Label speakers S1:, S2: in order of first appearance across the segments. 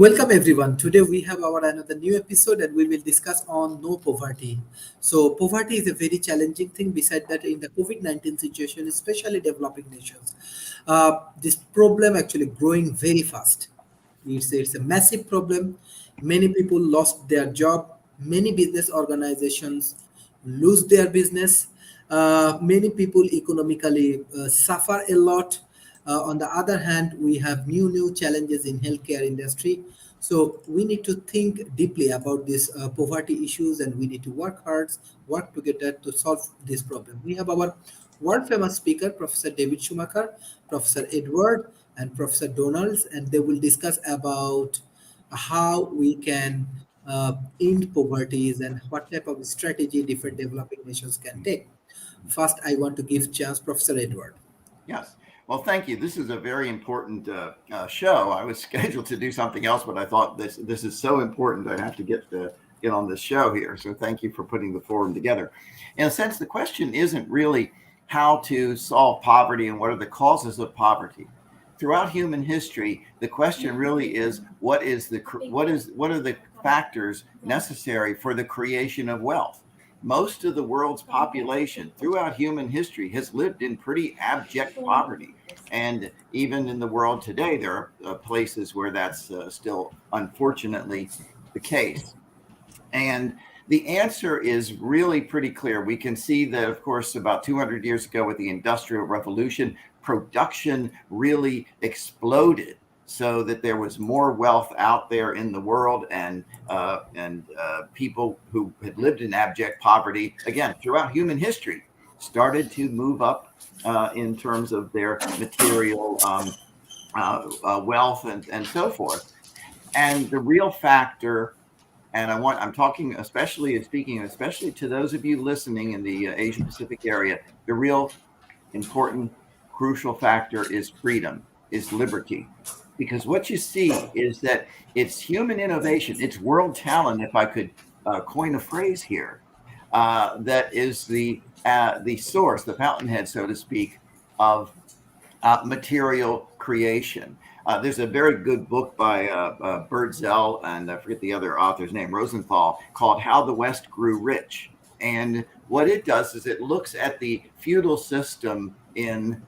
S1: Welcome everyone. Today we have our another new episode and we will discuss on no poverty. So poverty is a very challenging thing. Beside that, in the COVID-19 situation, especially developing nations, this problem actually growing very fast. It's a massive problem. Many people lost their job. Many business organizations lose their business. Many people economically suffer a lot. On the other hand, we have new challenges in healthcare industry. So we need to think deeply about these poverty issues, and we need to work hard, work together to solve this problem. We have our world famous speaker, Professor David Schumacher, Professor Edward, and Professor Donalds, and they will discuss about how we can end poverty and what type of strategy different developing nations can take. First, I want to give chance Professor Edward.
S2: Yes. Well, thank you. This is a very important show. I was scheduled to do something else, but I thought this is so important. I have to get on this show here. So thank you for putting the forum together. In a sense, the question isn't really how to solve poverty and what are the causes of poverty. Throughout human history, the question really is what are the factors necessary for the creation of wealth? Most of the world's population throughout human history has lived in pretty abject poverty. And even in the world today, there are places where that's still, unfortunately, the case. And the answer is really pretty clear. We can see that, of course, about 200 years ago with the Industrial Revolution, production really exploded so that there was more wealth out there in the world, and people who had lived in abject poverty, again, throughout human history, started to move up in terms of their material wealth and so forth. And the real factor, and I'm talking speaking especially to those of you listening in the Asia Pacific area, the real important, crucial factor is freedom, is liberty. Because what you see is that it's human innovation, it's world talent, if I could coin a phrase here, that is the source, the fountainhead, so to speak, of material creation. There's a very good book by Birdsell, and I forget the other author's name, Rosenthal, called How the West Grew Rich. And what it does is it looks at the feudal system in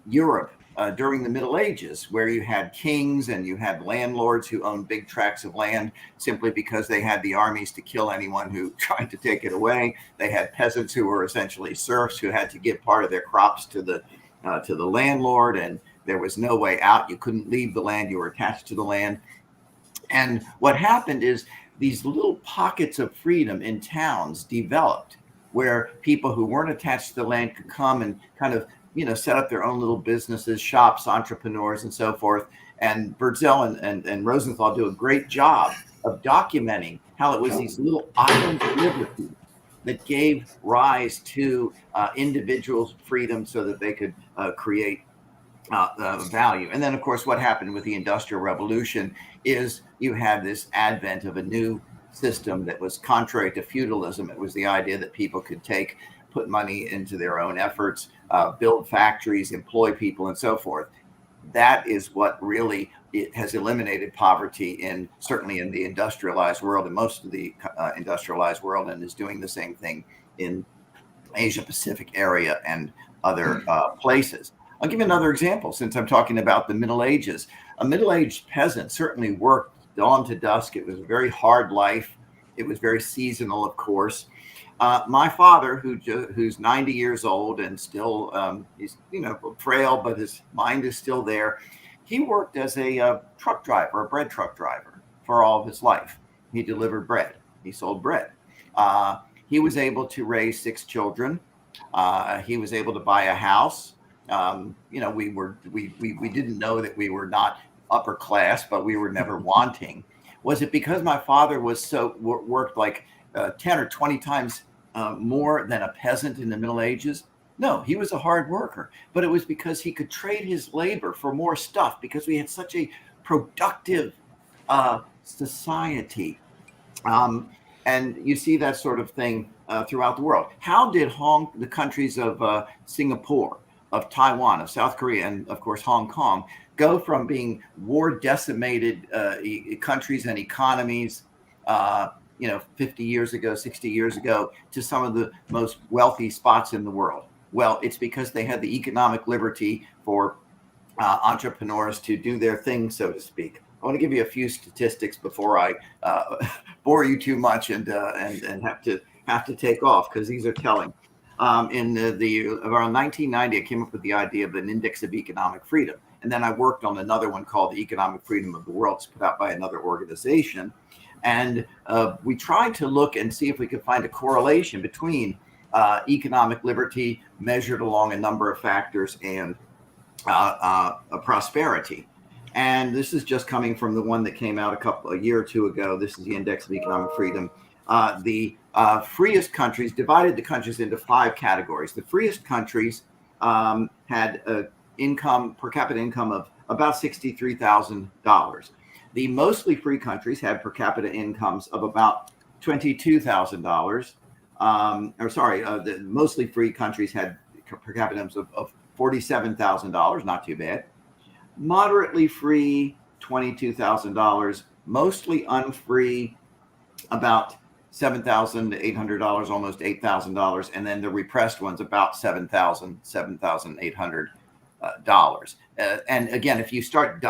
S2: Europe during the Middle Ages, where you had kings and you had landlords who owned big tracts of land simply because they had the armies to kill anyone who tried to take it away. They had peasants who were essentially serfs who had to give part of their crops to the landlord, and there was no way out. You couldn't leave the land. You were attached to the land. And what happened is these little pockets of freedom in towns developed where people who weren't attached to the land could come and kind of set up their own little businesses, shops, entrepreneurs, and so forth. And Birdsell and Rosenthal do a great job of documenting how it was these little islands of liberty that gave rise to individuals' freedom so that they could create value. And then, of course, what happened with the Industrial Revolution is you had this advent of a new system that was contrary to feudalism. It was the idea that people could put money into their own efforts, build factories, employ people, and so forth. That is what really has eliminated poverty certainly in the industrialized world and most of the industrialized world, and is doing the same thing in Asia Pacific area and other places. I'll give you another example since I'm talking about the Middle Ages. A middle-aged peasant certainly worked dawn to dusk. It was a very hard life. It was very seasonal, of course. My father, who's 90 years old and still, he's frail, but his mind is still there. He worked as a truck driver, a bread truck driver, for all of his life. He delivered bread. He sold bread. He was able to raise 6 children. He was able to buy a house. We didn't know that we were not upper class, but we were never wanting. Was it because my father worked like 10 or 20 times more than a peasant in the Middle Ages? No, he was a hard worker, but it was because he could trade his labor for more stuff because we had such a productive society. And you see that sort of thing throughout the world. How did the countries of Singapore, of Taiwan, of South Korea, and of course Hong Kong go from being war decimated countries and economies, 50 years ago, 60 years ago, to some of the most wealthy spots in the world? Well, it's because they had the economic liberty for entrepreneurs to do their thing, so to speak. I want to give you a few statistics before I bore you too much and have to take off, because these are telling. In the around 1990, I came up with the idea of an index of economic freedom, and then I worked on another one called the Economic Freedom of the World. It's put out by another organization, and we tried to look and see if we could find a correlation between economic liberty measured along a number of factors and prosperity. And this is just coming from the one that came out a year or two ago. This is the Index of Economic Freedom. The freest countries divided the countries into 5 categories. The freest countries had income, per capita income of about $63,000. The mostly free countries had per capita incomes of about $22,000. The mostly free countries had per capita incomes of $47,000, not too bad. Moderately free, $22,000. Mostly unfree, about $7,800, almost $8,000, and then the repressed ones about $7,800. And again, if you start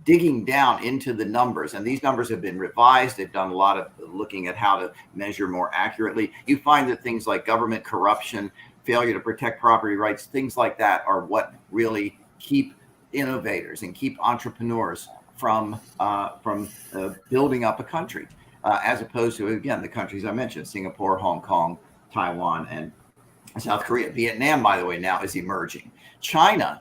S2: digging down into the numbers, and these numbers have been revised, they've done a lot of looking at how to measure more accurately, you find that things like government corruption, failure to protect property rights, things like that are what really keep innovators and keep entrepreneurs from building up a country, as opposed to, again, the countries I mentioned: Singapore, Hong Kong, Taiwan, and South Korea. Vietnam, by the way, now is emerging. China,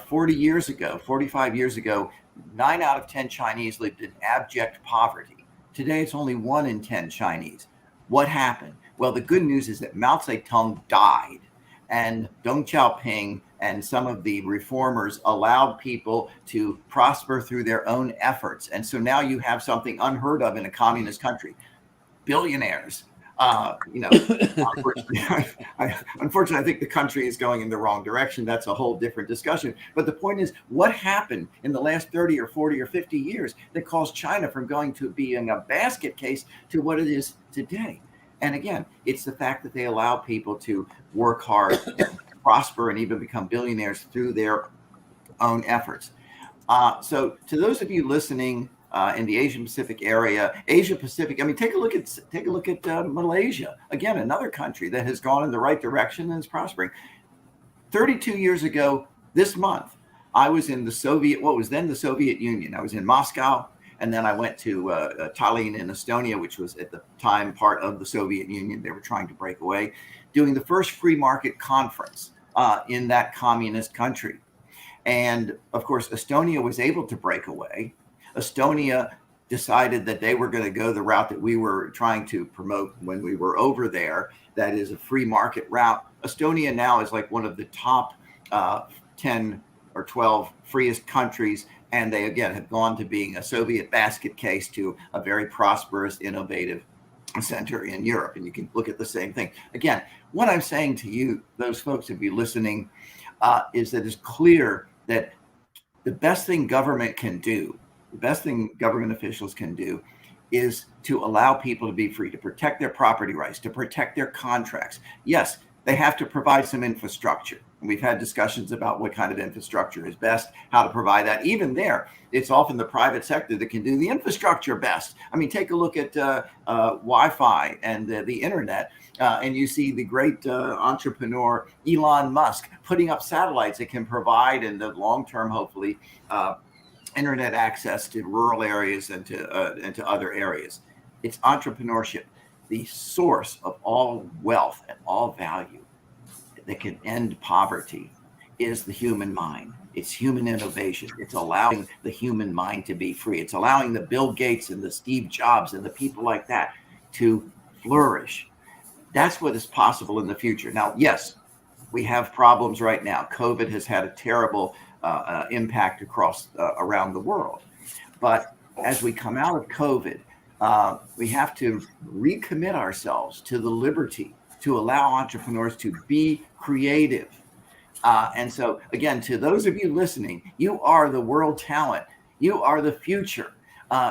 S2: 40 years ago, 45 years ago, 9 out of 10 Chinese lived in abject poverty. Today, it's only 1 in 10 Chinese. What happened? Well, the good news is that Mao Zedong died, and Deng Xiaoping and some of the reformers allowed people to prosper through their own efforts. And so now you have something unheard of in a communist country: billionaires. Unfortunately, I think the country is going in the wrong direction. That's a whole different discussion. But the point is, what happened in the last 30 or 40 or 50 years that caused China from going to being a basket case to what it is today? And again, it's the fact that they allow people to work hard, prosper, and even become billionaires through their own efforts. So to those of you listening in the Asian Pacific area, Asia Pacific, I mean, take a look at Malaysia, again, another country that has gone in the right direction and is prospering. 32 years ago this month, I was in what was then the Soviet Union. I was in Moscow. And then I went to Tallinn in Estonia, which was at the time part of the Soviet Union. They were trying to break away, doing the first free market conference in that communist country. And of course, Estonia was able to break away. Estonia decided that they were going to go the route that we were trying to promote when we were over there. That is a free market route. Estonia now is like one of the top 10 or 12 freest countries. And they, again, have gone to being a Soviet basket case to a very prosperous, innovative center in Europe. And you can look at the same thing. Again, what I'm saying to you, those folks who be listening, is that it's clear that the best thing government can do, the best thing government officials can do, is to allow people to be free, to protect their property rights, to protect their contracts. Yes, they have to provide some infrastructure. We've had discussions about what kind of infrastructure is best, how to provide that. Even there, it's often the private sector that can do the infrastructure best. I mean, take a look at Wi-Fi and the internet, and you see the great entrepreneur Elon Musk putting up satellites that can provide, in the long term, hopefully, internet access to rural areas and to other areas. It's entrepreneurship, the source of all wealth and all value that can end poverty, is the human mind. It's human innovation. It's allowing the human mind to be free. It's allowing the Bill Gates and the Steve Jobs and the people like that to flourish. That's what is possible in the future. Now, yes, we have problems right now. COVID has had a terrible impact across around the world. But as we come out of COVID, we have to recommit ourselves to the liberty to allow entrepreneurs to be creative, And so, again, to those of you listening, you are the world talent. You are the future.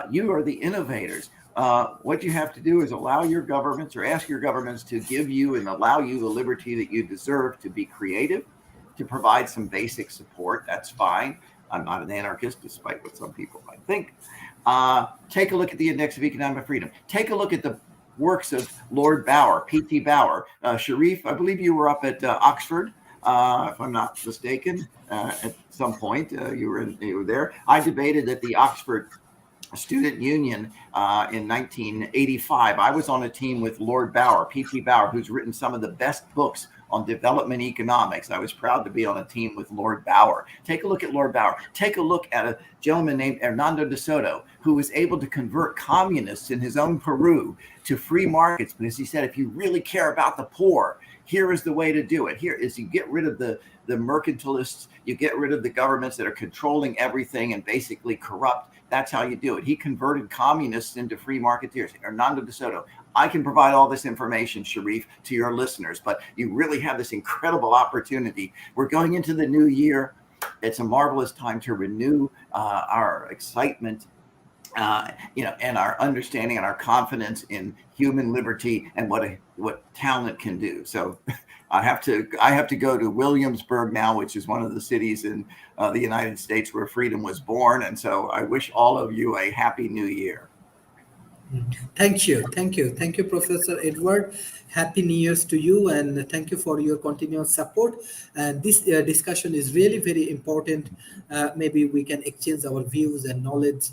S2: You are the innovators. What you have to do is allow your governments or ask your governments to give you and allow you the liberty that you deserve to be creative, to provide some basic support. That's fine. I'm not an anarchist, despite what some people might think. Take a look at the Index of Economic Freedom. Take a look at the works of Lord Bauer, P.T. Bauer. Sharif, I believe you were up at Oxford, if I'm not mistaken, at some point. You were there. I debated at the Oxford Student Union in 1985. I was on a team with Lord Bauer, P.T. Bauer, who's written some of the best books on development economics. I was proud to be on a team with Lord Bauer. Take a look at Lord Bauer. Take a look at a gentleman named Hernando de Soto, who was able to convert communists in his own Peru to free markets because he said, if you really care about the poor, here is the way to do it. Here is you get rid of the mercantilists, you get rid of the governments that are controlling everything and basically corrupt. That's how you do it. He converted communists into free marketeers. Hernando de Soto. I can provide all this information, Sharif, to your listeners, but you really have this incredible opportunity. We're going into the new year. It's a marvelous time to renew our excitement, and our understanding and our confidence in human liberty and what talent can do. So I have to go to Williamsburg now, which is one of the cities in the United States where freedom was born. And so I wish all of you a happy new year.
S1: Thank you, Professor Edward. Happy New Year's to you, and thank you for your continuous support. And this discussion is really very important. Maybe we can exchange our views and knowledge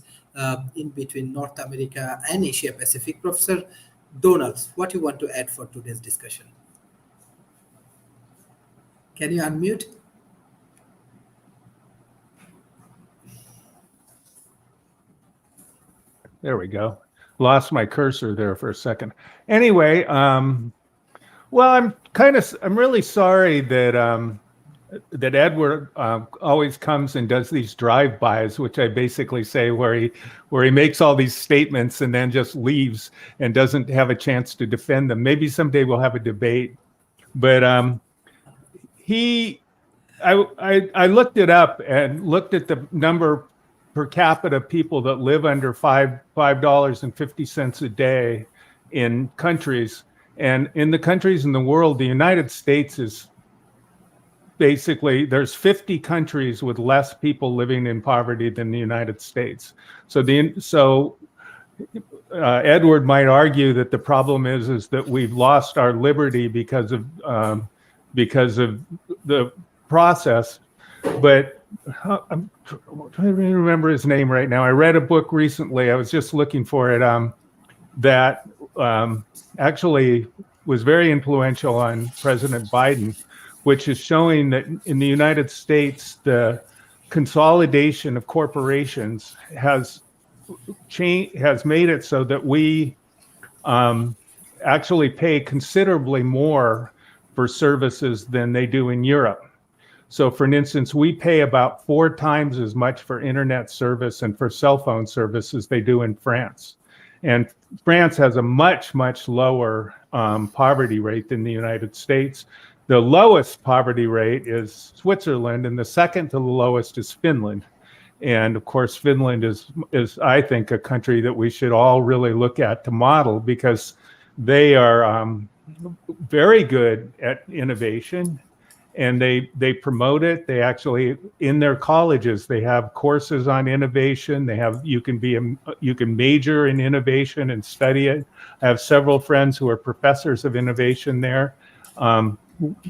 S1: in between North America and Asia Pacific. Professor Donald, what you want to add for today's discussion? Can you unmute?
S3: There we go. Lost my cursor there for a second. Anyway, well, I'm really sorry that that Edward always comes and does these drive-bys, which I basically say where he makes all these statements and then just leaves and doesn't have a chance to defend them. Maybe someday we'll have a debate, but I looked it up and looked at the number per capita people that live under $5.50 a day in countries, and in the countries in the world, the United States is basically, there's 50 countries with less people living in poverty than the United States. So Edward might argue that the problem is that we've lost our liberty because of the process. But I'm trying to remember his name right now. I read a book recently. I was just looking for it. That actually was very influential on President Biden, which is showing that in the United States, the consolidation of corporations has made it so that we actually pay considerably more for services than they do in Europe. So for instance, we pay about 4 times as much for internet service and for cell phone service as they do in France. And France has a much, much lower poverty rate than the United States. The lowest poverty rate is Switzerland, and the second to the lowest is Finland. And of course, Finland is I think, a country that we should all really look at to model, because they are very good at innovation, and they promote it. They actually, in their colleges, they have courses on innovation. They have, you can major in innovation and study it. I have several friends who are professors of innovation there.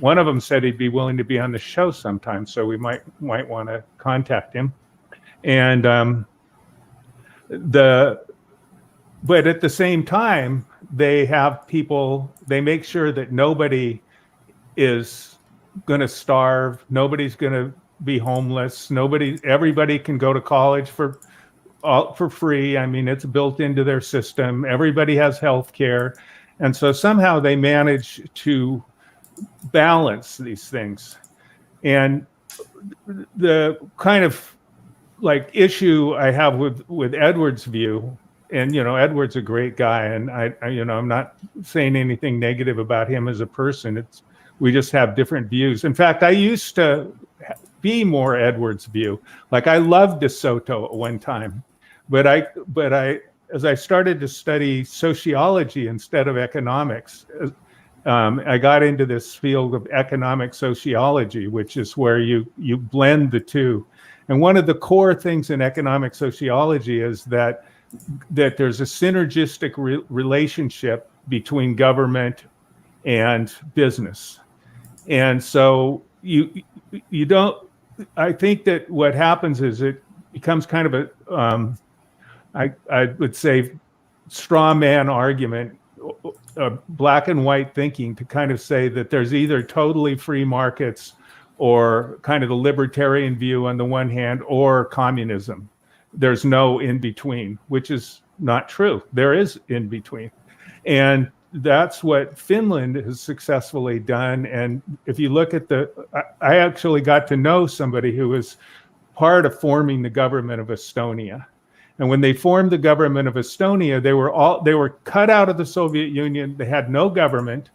S3: One of them said he'd be willing to be on the show sometime, so we might want to contact him. And but at the same time, they have people. They make sure that nobody is going to starve. Nobody's going to be homeless. Everybody can go to college for free. I mean, it's built into their system. Everybody has health care. And so somehow they manage to balance these things. And the kind of like issue I have with Edward's view, and Edward's a great guy, and I'm not saying anything negative about him as a person. We just have different views. In fact, I used to be more Edwards' view. Like I loved De Soto at one time, but as I started to study sociology instead of economics, I got into this field of economic sociology, which is where you blend the two. And one of the core things in economic sociology is that there's a synergistic relationship between government and business. And so you don't, I think that what happens is it becomes kind of I would say, straw man argument, black and white thinking, to kind of say that there's either totally free markets or kind of the libertarian view on the one hand, or communism. There's no in between, which is not true. There is in between. And that's what Finland has successfully done. And if you look at I actually got to know somebody who was part of forming the government of Estonia. And when they formed the government of Estonia, they were cut out of the Soviet Union. They had no government.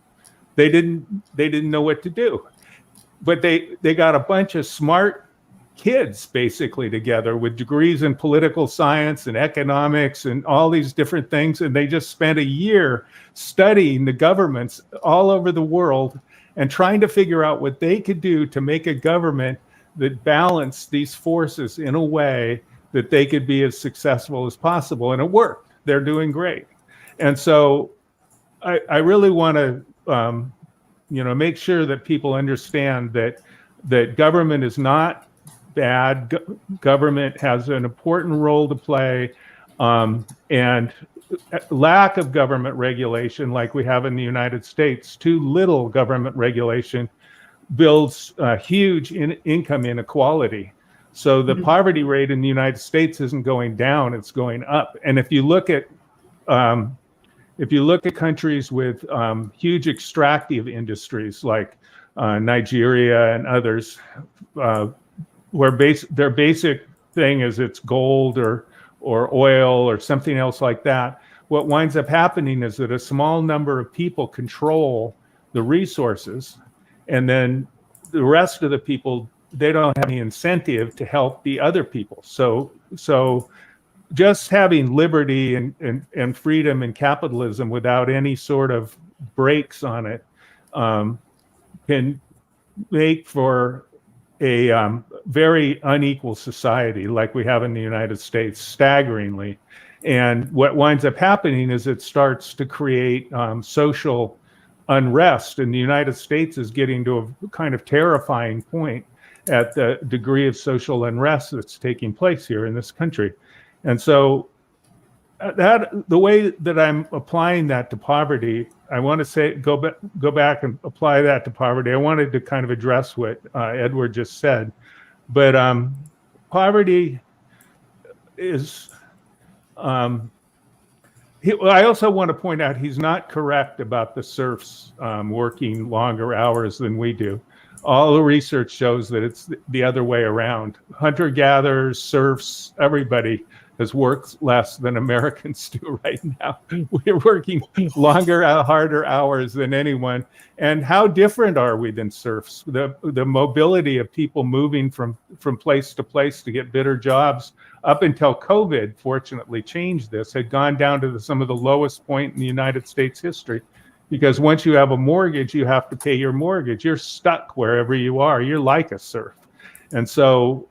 S3: They didn't know what to do. But they got a bunch of smart kids basically together with degrees in political science and economics and all these different things. And they just spent a year studying the governments all over the world and trying to figure out what they could do to make a government that balanced these forces in a way that they could be as successful as possible. And it worked. They're doing great. And so I really want to make sure that people understand that government is not bad. Government has an important role to play, and lack of government regulation, like we have in the United States, too little government regulation builds huge income inequality. So the poverty rate in the United States isn't going down; it's going up. And if you look at countries with huge extractive industries like Nigeria and others, where their basic thing is it's gold or oil or something else like that, what winds up happening is that a small number of people control the resources, and then the rest of the people, they don't have any incentive to help the other people. So just having liberty and freedom and capitalism without any sort of brakes on it can make for a very unequal society like we have in the United States, staggeringly. And what winds up happening is it starts to create social unrest. And the United States is getting to a kind of terrifying point at the degree of social unrest that's taking place here in this country. And so the way that I'm applying that to poverty, I want to say, go back and apply that to poverty. I wanted to kind of address what Edward just said, but poverty is, I also want to point out he's not correct about the serfs working longer hours than we do. All the research shows that it's the other way around. Hunter-gatherers, serfs, everybody has worked less than Americans do right now. We're working longer, harder hours than anyone. And how different are we than serfs? The mobility of people moving from place to place to get better jobs up until COVID, fortunately, changed this, had gone down to some of the lowest point in the United States history. Because once you have a mortgage, you have to pay your mortgage. You're stuck wherever you are. You're like a serf. And so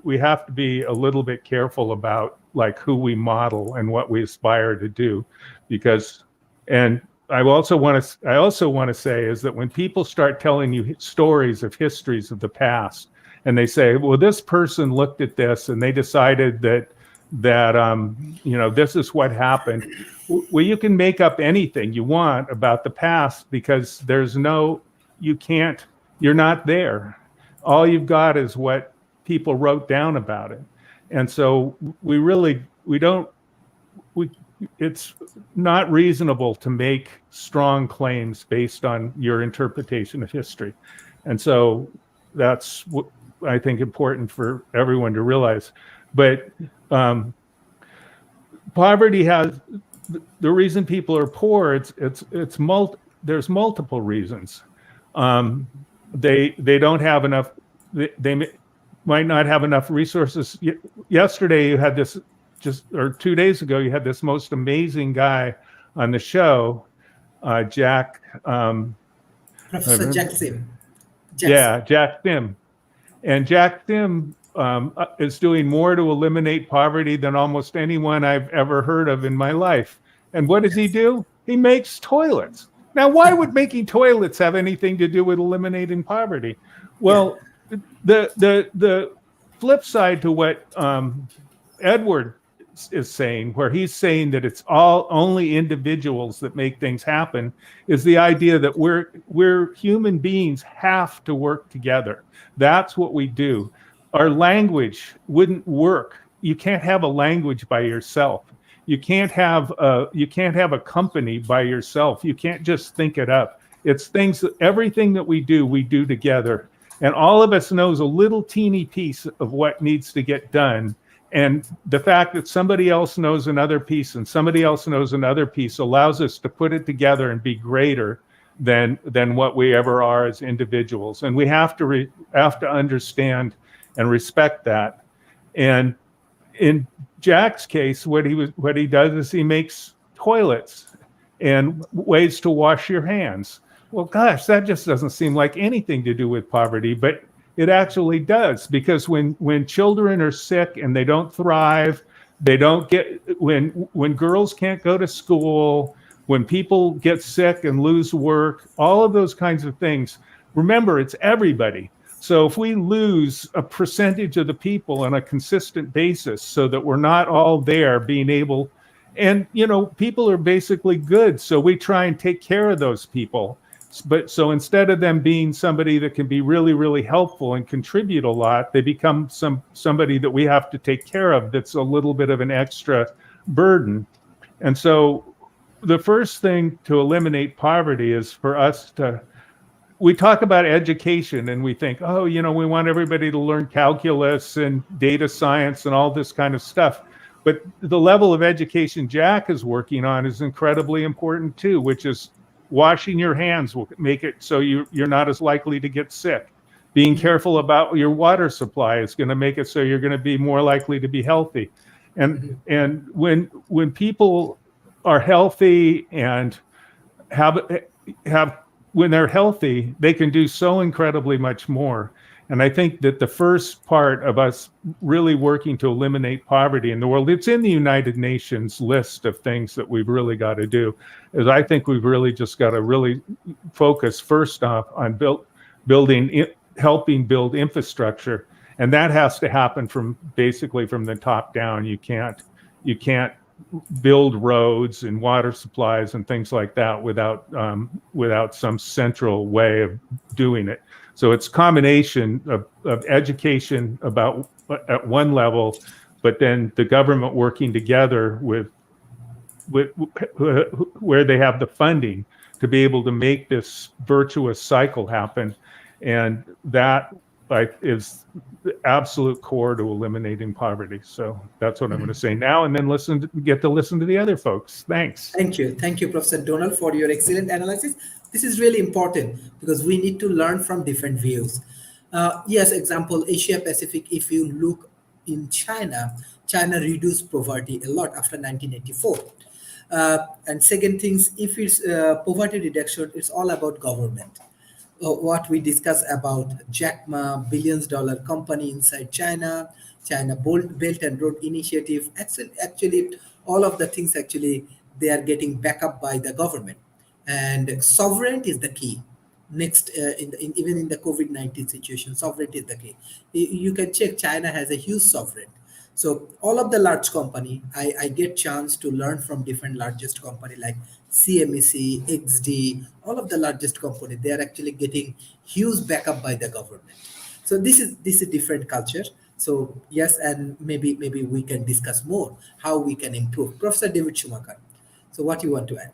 S3: we have to be a little bit careful about like who we model and what we aspire to do, because, and I also want to say is that when people start telling you stories of histories of the past, and they say, well, this person looked at this and they decided that this is what happened. Well, you can make up anything you want about the past because you're not there. All you've got is what people wrote down about it. And so it's not reasonable to make strong claims based on your interpretation of history. And so that's what I think important for everyone to realize. But poverty the reason people are poor, there's multiple reasons. They don't have enough. Might not have enough resources. Yesterday, you had this, or 2 days ago, you had this most amazing guy on the show, Jack.
S1: Professor Jack Sim.
S3: Jack Sim. And Jack Sim is doing more to eliminate poverty than almost anyone I've ever heard of in my life. And what does he do? He makes toilets. Now, why would making toilets have anything to do with eliminating poverty? Well, the flip side to what Edward is saying, where he's saying that it's only individuals that make things happen, is the idea that we're human beings have to work together. That's what we do. Our language wouldn't work. You can't have a language by yourself. You can't have a company by yourself. You can't just think it up. It's everything that we do together. And all of us knows a little teeny piece of what needs to get done. And the fact that somebody else knows another piece and somebody else knows another piece allows us to put it together and be greater than what we ever are as individuals. And we have to understand and respect that. And in Jack's case, what he does is he makes toilets and ways to wash your hands. Well, gosh, that just doesn't seem like anything to do with poverty, but it actually does, because when children are sick and they don't thrive, when girls can't go to school, when people get sick and lose work, all of those kinds of things, remember, it's everybody. So if we lose a percentage of the people on a consistent basis so that we're not all there being able, and people are basically good, so we try and take care of those people. But so instead of them being somebody that can be really, really helpful and contribute a lot, they become somebody that we have to take care of that's a little bit of an extra burden. And so the first thing to eliminate poverty is for us we talk about education and we think, we want everybody to learn calculus and data science and all this kind of stuff. But the level of education Jack is working on is incredibly important too, which is washing your hands will make it so you're not as likely to get sick. Being careful about your water supply is going to make it so you're going to be more likely to be healthy. And when people are healthy and when they're healthy, they can do so incredibly much more. And I think that the first part of us really working to eliminate poverty in the world, it's in the United Nations list of things that we've really got to do, is I think we've really just got to really focus first off on helping build infrastructure. And that has to happen basically from the top down. You can't build roads and water supplies and things like that without some central way of doing it. So it's a combination of education at one level, but then the government working together with where they have the funding to be able to make this virtuous cycle happen. And that is the absolute core to eliminating poverty. So that's what I'm going to say now, and then get to listen to the other folks. Thanks.
S1: Thank you, Professor Donald, for your excellent analysis. This is really important because we need to learn from different views. Yes, example, Asia Pacific, if you look in China reduced poverty a lot after 1984. And second things, if it's poverty reduction, it's all about government. What we discussed about Jack Ma, billions-dollar company inside China Belt and Road Initiative. Actually, all of the things they are getting back up by the government. And sovereignty is the key. Next, even in the COVID-19 situation, sovereignty is the key. You can check China has a huge sovereignty. So all of the large company, I get chance to learn from different largest company like CMEC, XD, all of the largest company, they are actually getting huge backup by the government. So this is different culture. So yes, and maybe we can discuss more how we can improve. Professor David Schumacher. So what you want to add?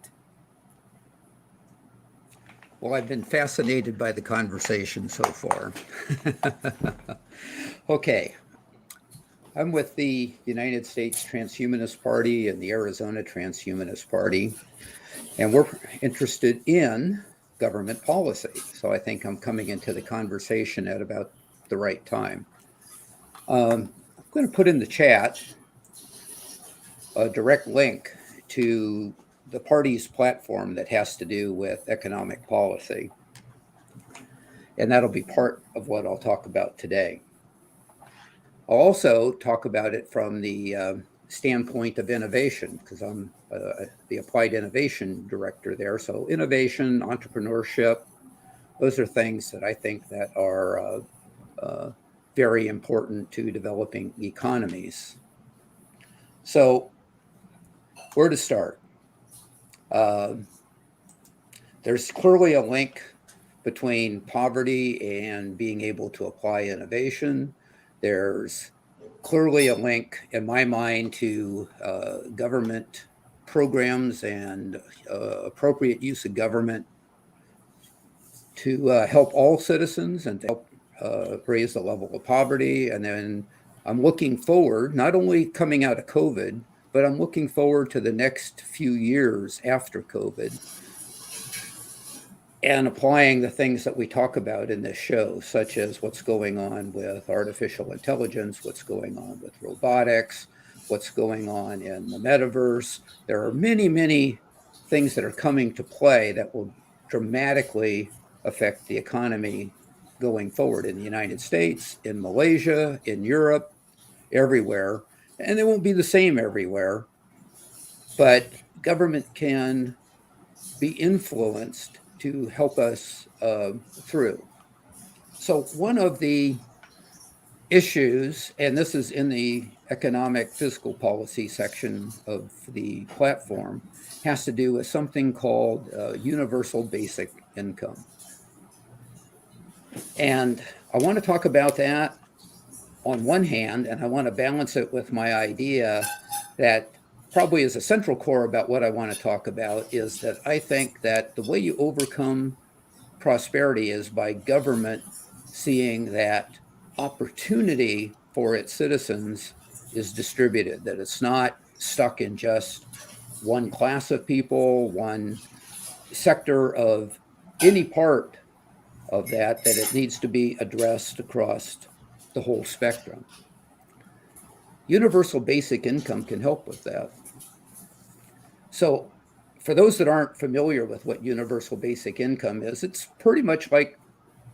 S4: Well, I've been fascinated by the conversation so far. Okay. I'm with the United States Transhumanist Party and the Arizona Transhumanist Party, and we're interested in government policy. So I think I'm coming into the conversation at about the right time. I'm going to put in the chat a direct link to the party's platform that has to do with economic policy. And that'll be part of what I'll talk about today. I'll also talk about it from the standpoint of innovation, because I'm the Applied Innovation Director there. So innovation, entrepreneurship, those are things that I think that are very important to developing economies. So where to start? There's clearly a link between poverty and being able to apply innovation. There's clearly a link in my mind to government programs and appropriate use of government to help all citizens and to help raise the level of poverty. And then I'm looking forward, not only coming out of COVID, but I'm looking forward to the next few years after COVID and applying the things that we talk about in this show, such as what's going on with artificial intelligence, what's going on with robotics, what's going on in the metaverse. There are many, many things that are coming to play that will dramatically affect the economy going forward in the United States, in Malaysia, in Europe, everywhere. And they won't be the same everywhere, but government can be influenced to help us through. So one of the issues, and this is in the economic fiscal policy section of the platform, has to do with something called universal basic income. And I want to talk about that on one hand, and I want to balance it with my idea that probably is a central core about what I want to talk about is that I think that the way you overcome prosperity is by government seeing that opportunity for its citizens is distributed, that it's not stuck in just one class of people, one sector of any part of that it needs to be addressed across the whole spectrum. Universal basic income can help with that. So for those that aren't familiar with what universal basic income is, it's pretty much like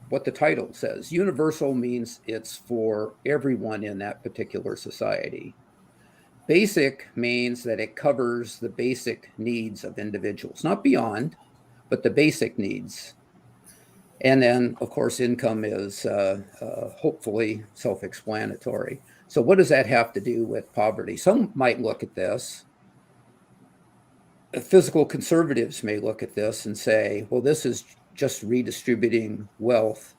S4: what the title says. Universal means it's for everyone in that particular society. Basic means that it covers the basic needs of individuals, not beyond, but the basic needs. And then, of course, income is hopefully self-explanatory. So what does that have to do with poverty? Some might look at this. Physical conservatives may look at this and say, well, this is just redistributing wealth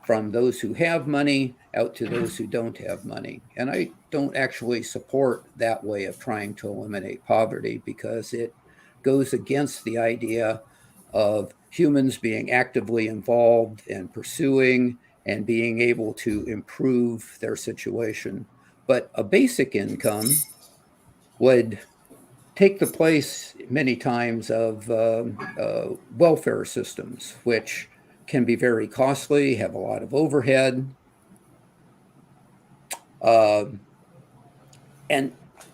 S4: from those who have money out to those who don't have money. And I don't actually support that way of trying to eliminate poverty because it goes against the idea of humans being actively involved and pursuing and being able to improve their situation. But a basic income would take the place many times of welfare systems, which can be very costly, have a lot of overhead, and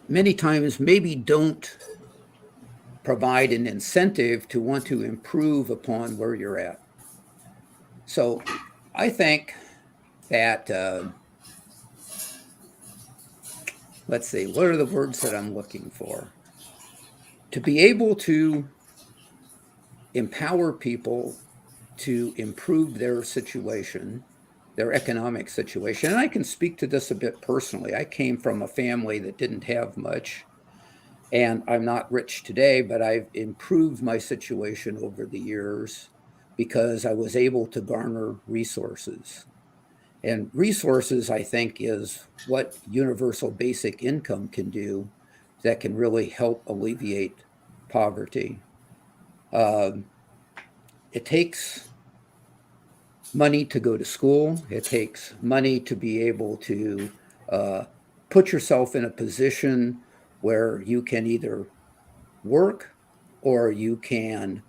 S4: many times maybe don't provide an incentive to want to improve upon where you're at. So I think that, let's see, what are the words that I'm looking for? To be able to empower people to improve their situation, their economic situation. And I can speak to this a bit personally. I came from a family that didn't have much. And I'm not rich today, but I've improved my situation over the years because I was able to garner resources. And resources, I think, is what universal basic income can do that can really help alleviate poverty. It takes money to go to school. It takes money to be able to put yourself in a position where you can either work or you can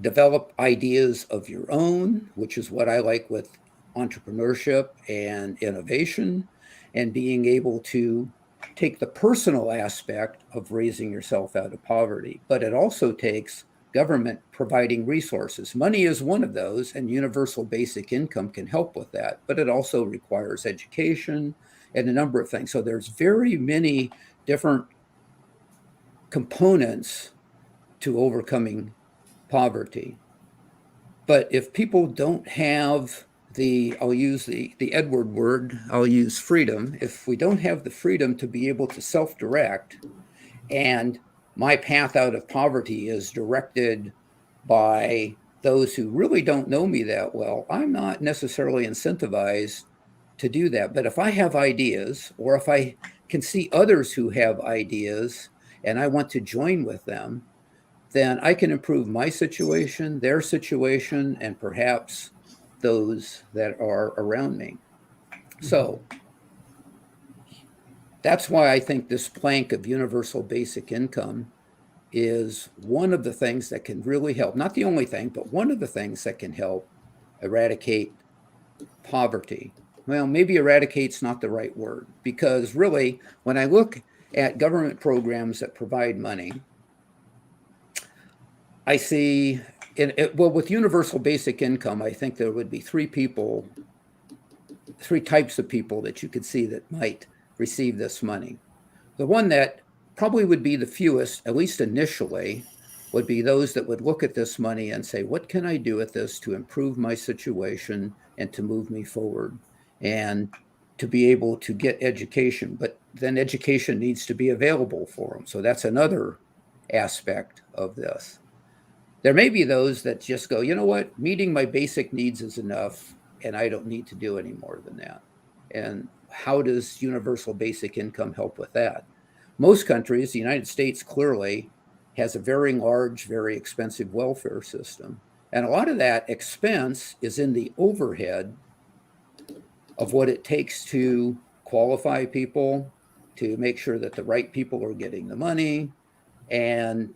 S4: develop ideas of your own, which is what I like with entrepreneurship and innovation, and being able to take the personal aspect of raising yourself out of poverty. But it also takes government providing resources. Money is one of those, and universal basic income can help with that. But it also requires education and a number of things. So there's very many different components to overcoming poverty. But if people don't have I'll use the Edward word, I'll use freedom. If we don't have the freedom to be able to self-direct, and my path out of poverty is directed by those who really don't know me that well, I'm not necessarily incentivized to do that. But if I have ideas, or if I can see others who have ideas and I want to join with them, then I can improve my situation, their situation, and perhaps those that are around me. So that's why I think this plank of universal basic income is one of the things that can really help. Not the only thing, but one of the things that can help eradicate poverty. Well, maybe eradicate's not the right word, because really, when I look at government programs that provide money, I see, with universal basic income, I think there would be three types of people that you could see that might receive this money. The one that probably would be the fewest, at least initially, would be those that would look at this money and say, what can I do with this to improve my situation and to move me forward and to be able to get education? But then education needs to be available for them. So that's another aspect of this. There may be those that just go, you know what, meeting my basic needs is enough, and I don't need to do any more than that. And how does universal basic income help with that? Most countries, the United States clearly has a very large, very expensive welfare system. And a lot of that expense is in the overhead of what it takes to qualify people, to make sure that the right people are getting the money, and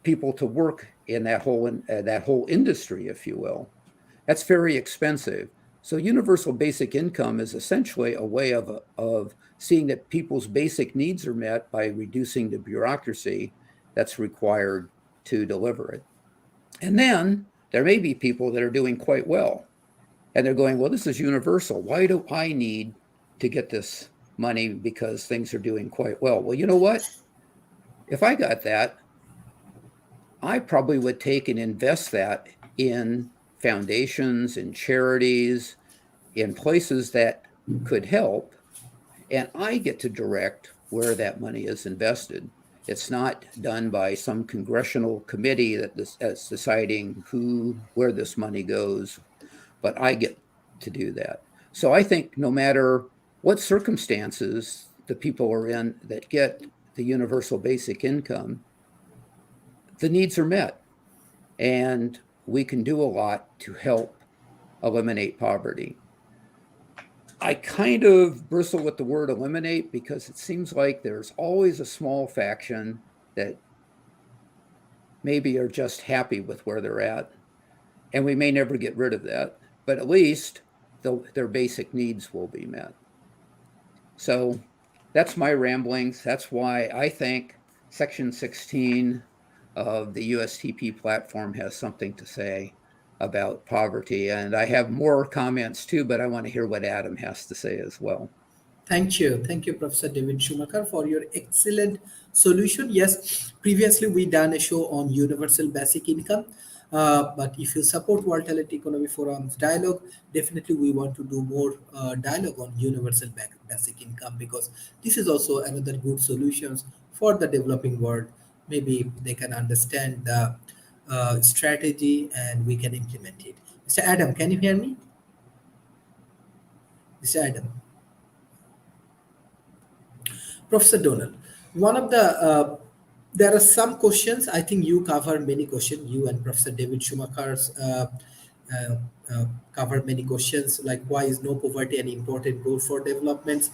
S4: people to work in that whole industry, if you will. That's very expensive. So universal basic income is essentially a way of seeing that people's basic needs are met by reducing the bureaucracy that's required to deliver it. And then there may be people that are doing quite well, and they're going, well, this is universal. Why do I need to get this money because things are doing quite well? Well, you know what? If I got that, I probably would take and invest that in foundations, in charities, in places that could help, and I get to direct where that money is invested. It's not done by some congressional committee that's deciding where this money goes, but I get to do that. So I think no matter what circumstances the people are in that get the universal basic income, the needs are met, and we can do a lot to help eliminate poverty. I kind of bristle with the word eliminate because it seems like there's always a small faction that maybe are just happy with where they're at, and we may never get rid of that, but at least their basic needs will be met. So that's my ramblings. That's why I think Section 16 of the USTP platform has something to say about poverty. And I have more comments too, but I want to hear what Adam has to say as well.
S1: Thank you. Thank you, Professor David Schumacher, for your excellent solution. Yes, previously we done a show on universal basic income. But if you support World Talent Economy Forum's dialogue, definitely we want to do more dialogue on universal basic income, because this is also another good solutions for the developing world. Maybe they can understand the strategy and we can implement it. Mr. Adam, can you hear me? Mr. Adam. Professor Donald, one of the there are some questions. I think you cover many questions. You and Professor David Schumacher's covered many questions, like why is no poverty an important goal for developments?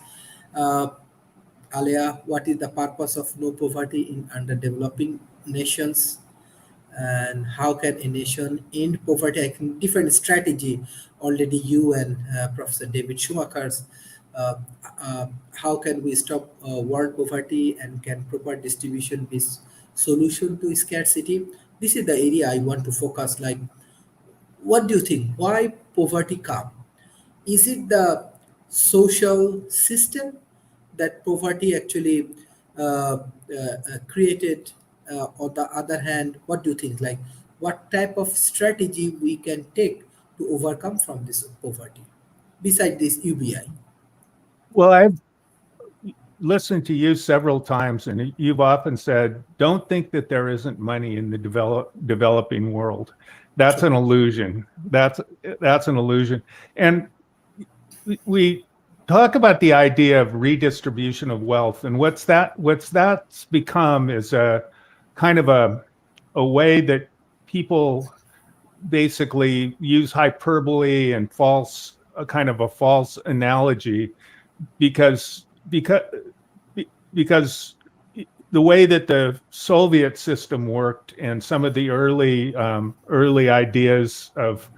S1: Alia, what is the purpose of no poverty in underdeveloping nations? and how can a nation end poverty? I think different strategy already you and Professor David Schumacher's. Uh, how can we stop world poverty, and can proper distribution be solution to scarcity? This is the area I want to focus. Like, what do you think? Why poverty come? Is it the social system that poverty actually created? On the other hand, what do you think? Like, what type of strategy we can take to overcome from this poverty, beside this UBI?
S3: Well, I've listened to you several times, and you've often said, "Don't think that there isn't money in the developing world. That's an illusion. That's an illusion." And we talk about the idea of redistribution of wealth, and what's that's become is a kind of a way that people basically use hyperbole and a kind of a false analogy because because the way that the Soviet system worked and some of the early ideas of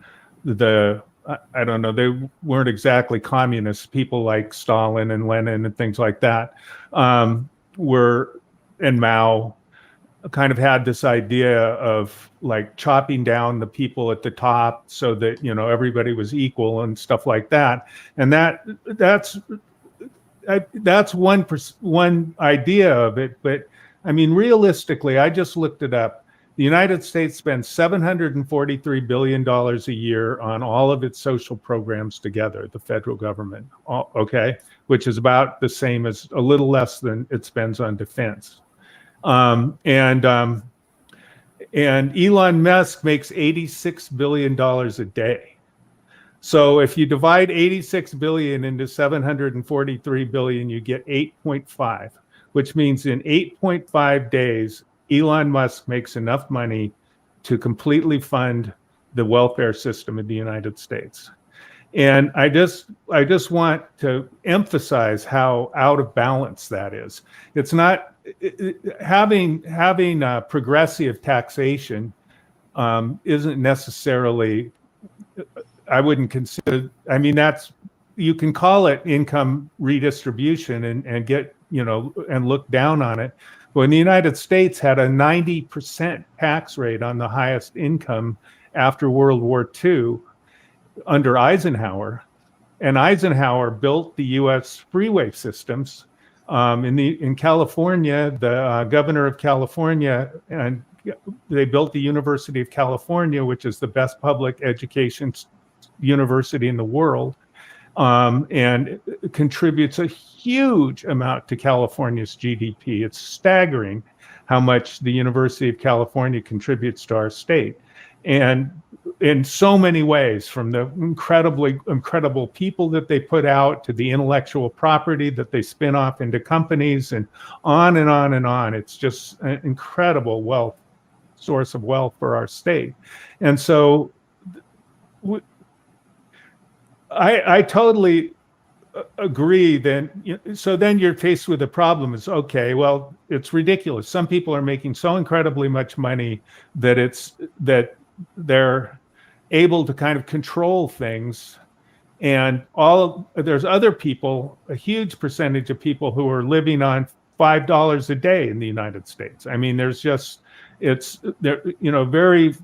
S3: I don't know, they weren't exactly communists. People like Stalin and Lenin and things like that and Mao kind of had this idea of like chopping down the people at the top so that, everybody was equal and stuff like that. And that's one idea of it. But I mean, realistically, I just looked it up. The United States spends $743 billion a year on all of its social programs together, the federal government, okay, which is about the same as a little less than it spends on defense. And Elon Musk makes $86 billion a day. So if you divide 86 billion into 743 billion, you get 8.5, which means in 8.5 days, Elon Musk makes enough money to completely fund the welfare system in the United States. And I just want to emphasize how out of balance that is. It's not having progressive taxation isn't necessarily. I wouldn't consider. I mean, you can call it income redistribution and get and look down on it. When the United States had a 90% tax rate on the highest income after World War II under Eisenhower, and Eisenhower built the U.S. freeway systems in California. The governor of California, and they built the University of California, which is the best public education university in the world. And it contributes a huge amount to California's GDP. It's staggering how much the University of California contributes to our state. And in so many ways, from the incredible people that they put out to the intellectual property that they spin off into companies and on and on and on. It's just an incredible source of wealth for our state. And so I totally agree. So then you're faced with a problem. It's okay. Well, it's ridiculous. Some people are making so incredibly much money that they're able to kind of control things, and there's other people, a huge percentage of people who are living on $5 a day in the United States. I mean, very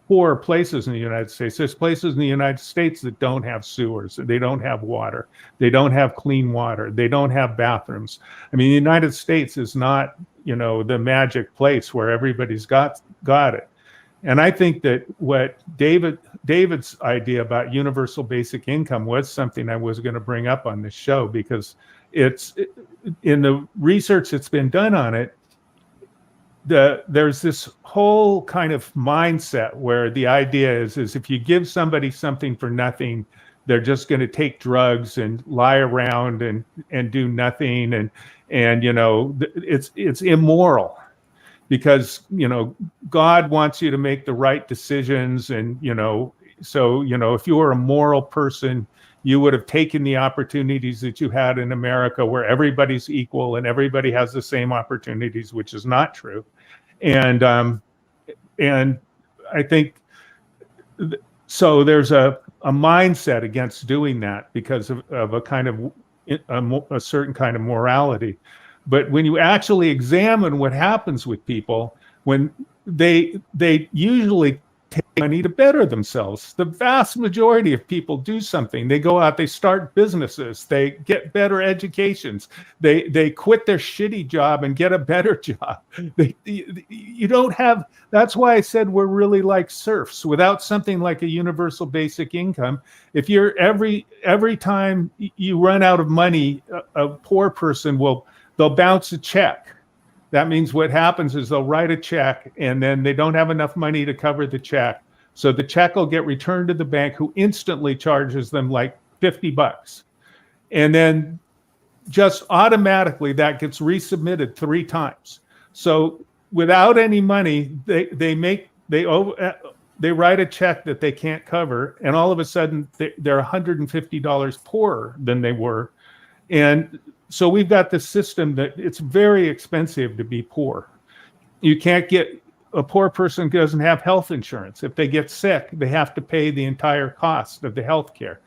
S3: poor places in the United States. There's places in the United States that don't have sewers, they don't have water, they don't have clean water, they don't have bathrooms. I mean, the United States is not, the magic place where everybody's got it. And I think that what David's idea about universal basic income was something I was going to bring up on this show, because in the research that's been done on it, there's this whole kind of mindset where the idea is if you give somebody something for nothing, they're just going to take drugs and lie around and do nothing, and it's immoral. Because God wants you to make the right decisions, and so if you were a moral person, you would have taken the opportunities that you had in America, where everybody's equal and everybody has the same opportunities, which is not true. And and I think so. There's a mindset against doing that because of a kind of a certain kind of morality. But when you actually examine what happens with people, when they usually take money to better themselves. The vast majority of people do something. They go out, they start businesses, they get better educations, they quit their shitty job and get a better job. You don't have, that's why I said we're really like serfs. Without something like a universal basic income, if you're every time you run out of money, a poor person they'll bounce a check. That means what happens is they'll write a check and then they don't have enough money to cover the check. So the check will get returned to the bank, who instantly charges them like $50. And then just automatically that gets resubmitted 3 times. So without any money, they write a check that they can't cover. And all of a sudden they're $150 poorer than they were. And so we've got this system that it's very expensive to be poor. You can't get, a poor person doesn't have health insurance. If they get sick, they have to pay the entire cost of the health care.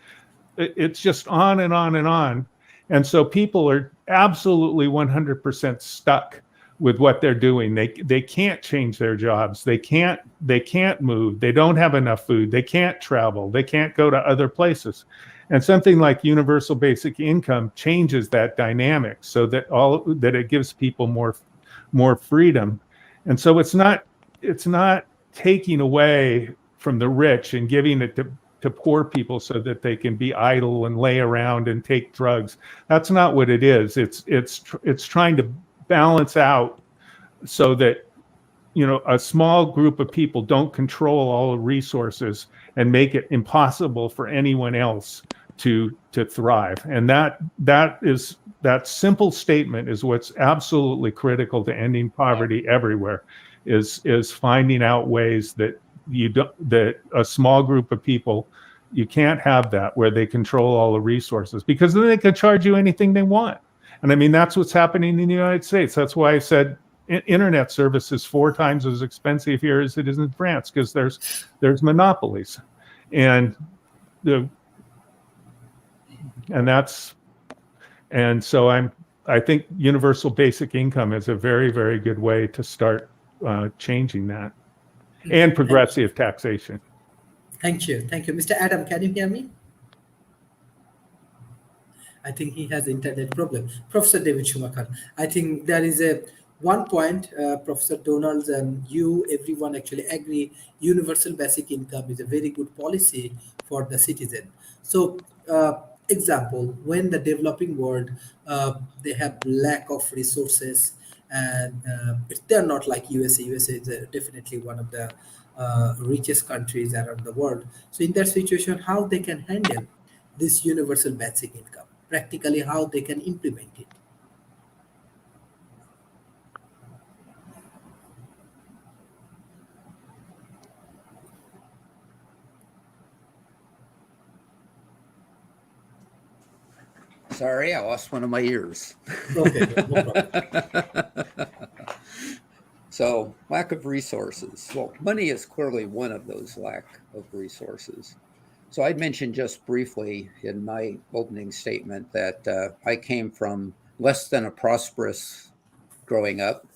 S3: It's just on and on and on. And so people are absolutely 100% stuck with what they're doing. They can't change their jobs. They can't move. They don't have enough food. They can't travel. They can't go to other places. And something like universal basic income changes that dynamic so that it gives people more freedom. And so it's not taking away from the rich and giving it to poor people so that they can be idle and lay around and take drugs. That's not what it is. It's trying to balance out so that, you know, a small group of people don't control all the resources and make it impossible for anyone else to thrive. And that simple statement is what's absolutely critical to ending poverty everywhere, is finding out ways that that a small group of people, you can't have that where they control all the resources, because then they can charge you anything they want. And I mean, that's what's happening in the United States. That's why I said internet service is 4 times as expensive here as it is in France, because there's monopolies. And so I think universal basic income is a very, very good way to start changing that, and progressive taxation.
S1: Thank you. Mr. Adam, can you hear me? I think he has internet problem. Professor David Schumacher, I think there is one point, Professor Donalds and you, everyone actually agree, universal basic income is a very good policy for the citizen. So, example, when the developing world, they have lack of resources, and they're not like USA. USA is definitely one of the richest countries around the world. So in that situation, how they can handle this universal basic income? Practically, how they can implement it?
S4: Sorry, I lost one of my ears.
S1: Okay, no problem.
S4: So, lack of resources. Well, money is clearly one of those lack of resources. So I mentioned just briefly in my opening statement that I came from less than a prosperous growing up.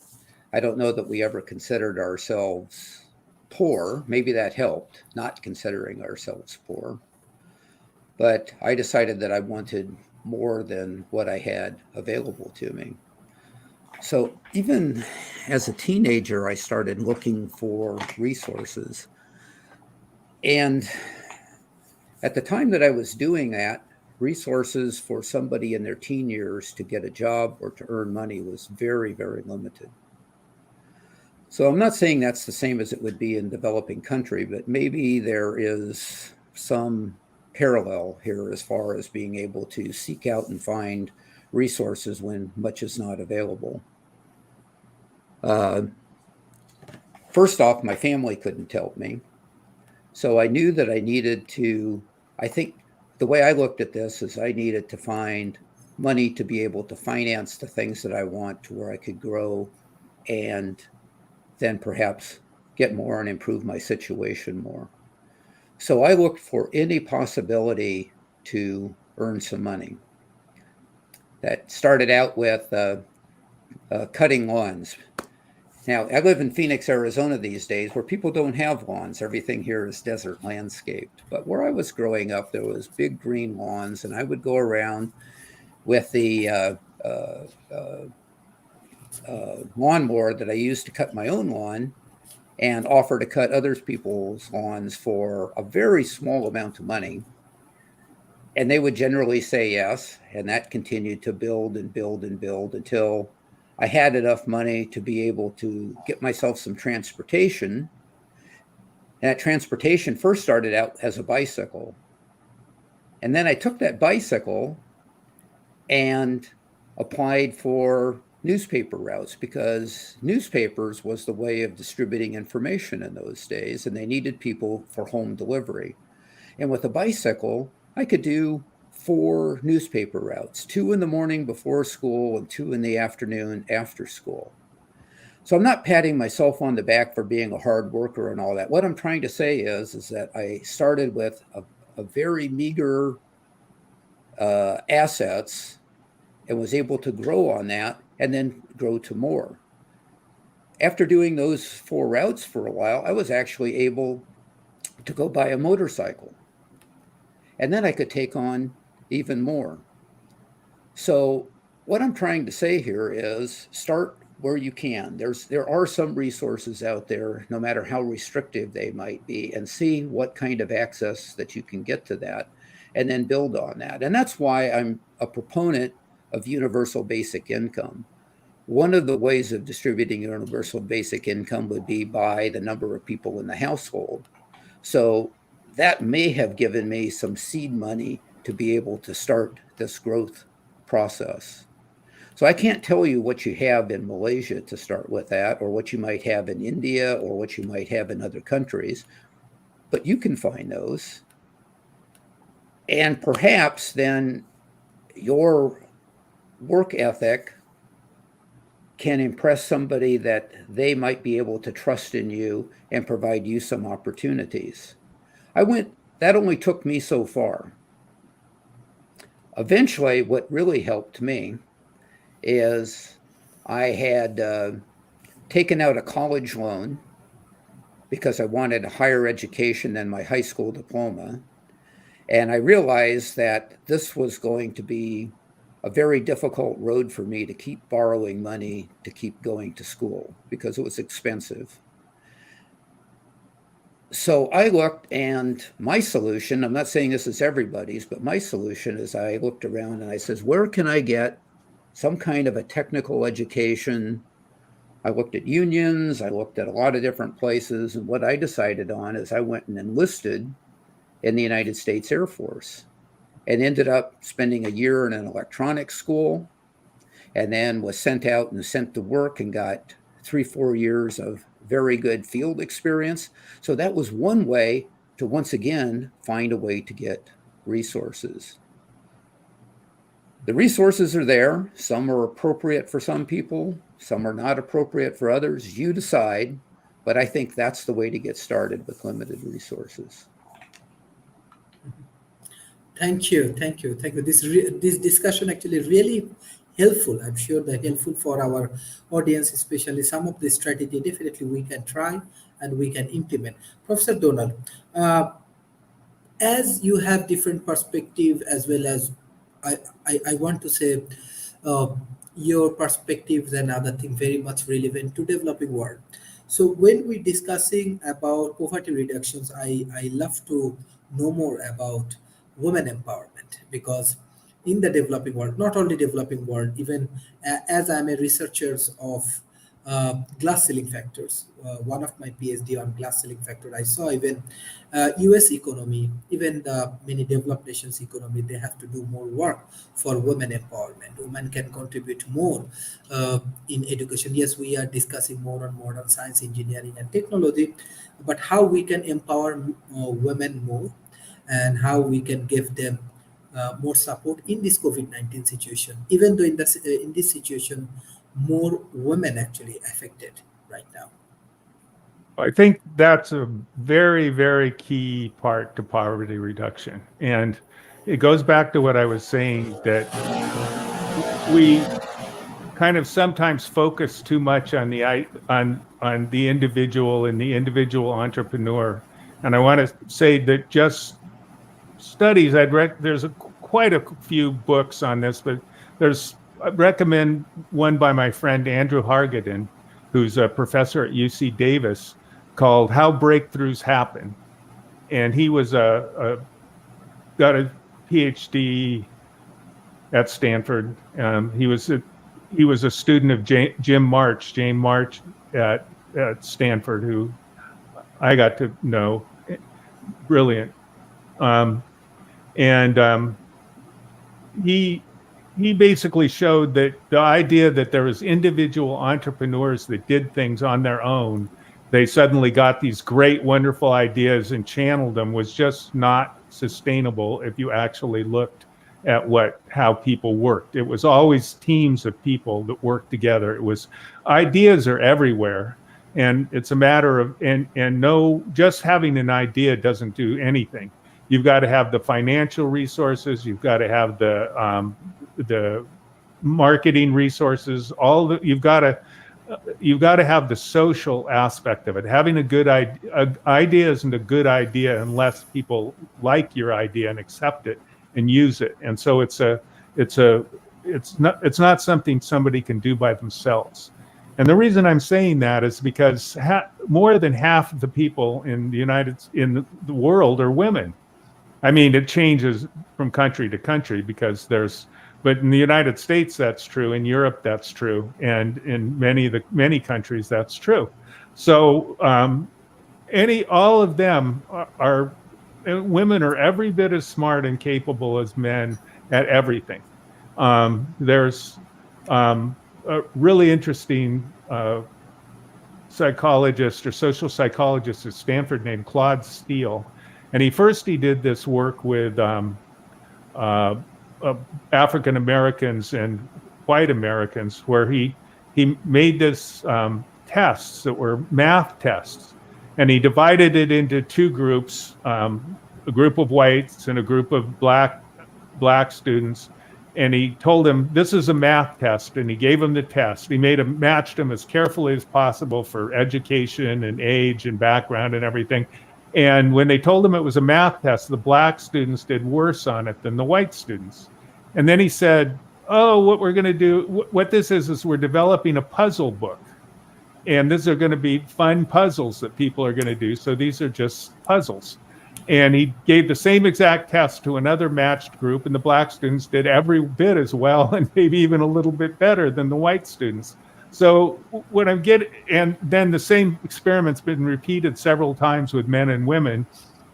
S4: I don't know that we ever considered ourselves poor. Maybe that helped, not considering ourselves poor. But I decided that I wanted more than what I had available to me. So even as a teenager, I started looking for resources. And at the time that I was doing that, resources for somebody in their teen years to get a job or to earn money was very, very limited. So I'm not saying that's the same as it would be in developing country, but maybe there is some parallel here as far as being able to seek out and find resources when much is not available. First off, my family couldn't help me. So I knew that I needed to, I think the way I looked at this is I needed to find money to be able to finance the things that I want to where I could grow and then perhaps get more and improve my situation more. So I looked for any possibility to earn some money. That started out with cutting lawns. Now, I live in Phoenix, Arizona these days, where people don't have lawns. Everything here is desert landscaped. But where I was growing up, there was big green lawns, and I would go around with the lawnmower that I used to cut my own lawn and offer to cut other people's lawns for a very small amount of money. And they would generally say yes, and that continued to build and build and build until I had enough money to be able to get myself some transportation. And that transportation first started out as a bicycle. And then I took that bicycle and applied for newspaper routes, because newspapers was the way of distributing information in those days, and they needed people for home delivery. And with a bicycle, I could do 4 newspaper routes, 2 in the morning before school and 2 in the afternoon after school. So I'm not patting myself on the back for being a hard worker and all that. What I'm trying to say is that I started with a very meager assets and was able to grow on that and then grow to more. After doing those 4 routes for a while, I was actually able to go buy a motorcycle. And then I could take on even more. So what I'm trying to say here is start where you can. There are some resources out there, no matter how restrictive they might be, and see what kind of access that you can get to that, and then build on that. And that's why I'm a proponent of universal basic income. One of the ways of distributing universal basic income would be by the number of people in the household. So that may have given me some seed money to be able to start this growth process. So I can't tell you what you have in Malaysia to start with that, or what you might have in India, or what you might have in other countries, but you can find those. And perhaps then your work ethic can impress somebody that they might be able to trust in you and provide you some opportunities. That only took me so far. Eventually, what really helped me is I had taken out a college loan because I wanted a higher education than my high school diploma. And I realized that this was going to be a very difficult road for me to keep borrowing money to keep going to school because it was expensive. So I looked, and my solution, I'm not saying this is everybody's, but my solution is I looked around and I says, where can I get some kind of a technical education? I looked at unions, I looked at a lot of different places, and what I decided on is I went and enlisted in the United States Air Force and ended up spending a year in an electronics school, and then was sent out and sent to work and got 3-4 years of very good field experience. So that was one way to once again find a way to get resources. The resources are there. Some are appropriate for some people, some are not appropriate for others. You decide, but I think that's the way to get started with limited resources.
S1: Thank you. This discussion actually really helpful. I'm sure they're helpful for our audience, especially some of the strategy. Definitely, we can try and we can implement. Professor Donald, as you have different perspective, as well as I want to say uh, your perspectives and other thing very much relevant to developing world. So when we're discussing about poverty reductions, I love to know more about women empowerment, because in the developing world, not only developing world, even as I'm a researcher of glass ceiling factors, one of my PhD on glass ceiling factor, I saw even US economy, even the many developed nations economy, they have to do more work for women empowerment. Women can contribute more in education. Yes, we are discussing more on modern science, engineering, and technology, but how we can empower women more, and how we can give them more support in this COVID-19 situation, even though in this situation, more women actually affected right now.
S3: I think that's a very, very key part to poverty reduction. And it goes back to what I was saying, that we kind of sometimes focus too much on the individual and the individual entrepreneur. And I want to say that just studies, there's quite a few books on this, but I recommend one by my friend Andrew Hargadon, who's a professor at UC Davis, called How Breakthroughs Happen. And he was got a PhD at Stanford. He was a student of Jane March at Stanford, who I got to know. Brilliant. He basically showed that the idea that there was individual entrepreneurs that did things on their own, they suddenly got these great, wonderful ideas and channeled them, was just not sustainable if you actually looked at how people worked. It was always teams of people that worked together. It was, ideas are everywhere, and it's a matter of, just having an idea doesn't do anything. You've got to have the financial resources. You've got to have the marketing resources. You've got to have the social aspect of it. Having a good idea isn't a good idea unless people like your idea and accept it and use it. And so it's not something somebody can do by themselves. And the reason I'm saying that is because more than half of the people in the world are women. I mean, it changes from country to country but in the United States, that's true. In Europe, that's true. And in many countries, that's true. So all of them women are every bit as smart and capable as men at everything. There's a really interesting psychologist or social psychologist at Stanford named Claude Steele. And he did this work with African Americans and white Americans, where he made this tests that were math tests, and he divided it into two groups, a group of whites and a group of black students. And he told them, this is a math test, and he gave them the test. He matched them as carefully as possible for education and age and background and everything. And when they told him it was a math test, the black students did worse on it than the white students. And then he said, what we're going to do, what this is we're developing a puzzle book. And these are going to be fun puzzles that people are going to do. So these are just puzzles. And he gave the same exact test to another matched group, and the black students did every bit as well, and maybe even a little bit better than the white students. So what I'm getting, and then the same experiment's been repeated several times with men and women,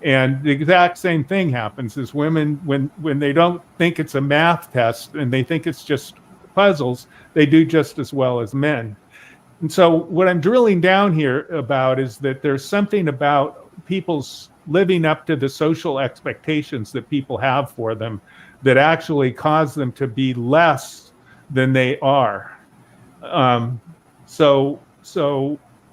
S3: and the exact same thing happens is women, when they don't think it's a math test and they think it's just puzzles, they do just as well as men. And so what I'm drilling down here about is that there's something about people's living up to the social expectations that people have for them that actually cause them to be less than they are. So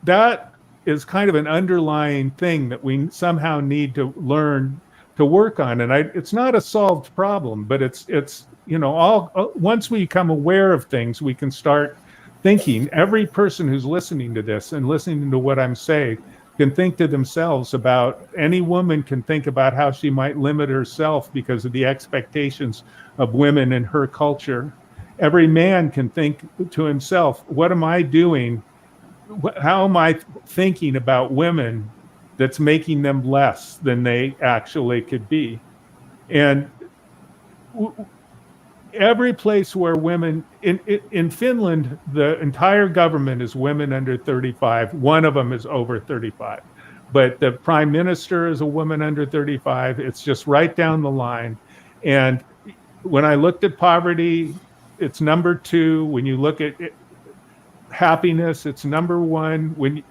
S3: that is kind of an underlying thing that we somehow need to learn to work on. And it's not a solved problem, but it's once we become aware of things, we can start thinking. Every person who's listening to this and listening to what I'm saying can think to themselves about, any woman can think about how she might limit herself because of the expectations of women in her culture. Every man can think to himself, what am I doing? How am I thinking about women that's making them less than they actually could be? And every place where women, in Finland, the entire government is women under 35. One of them is over 35. But the prime minister is a woman under 35. It's just right down the line. And when I looked at poverty, it's number 2. When you look at happiness, it's number 1.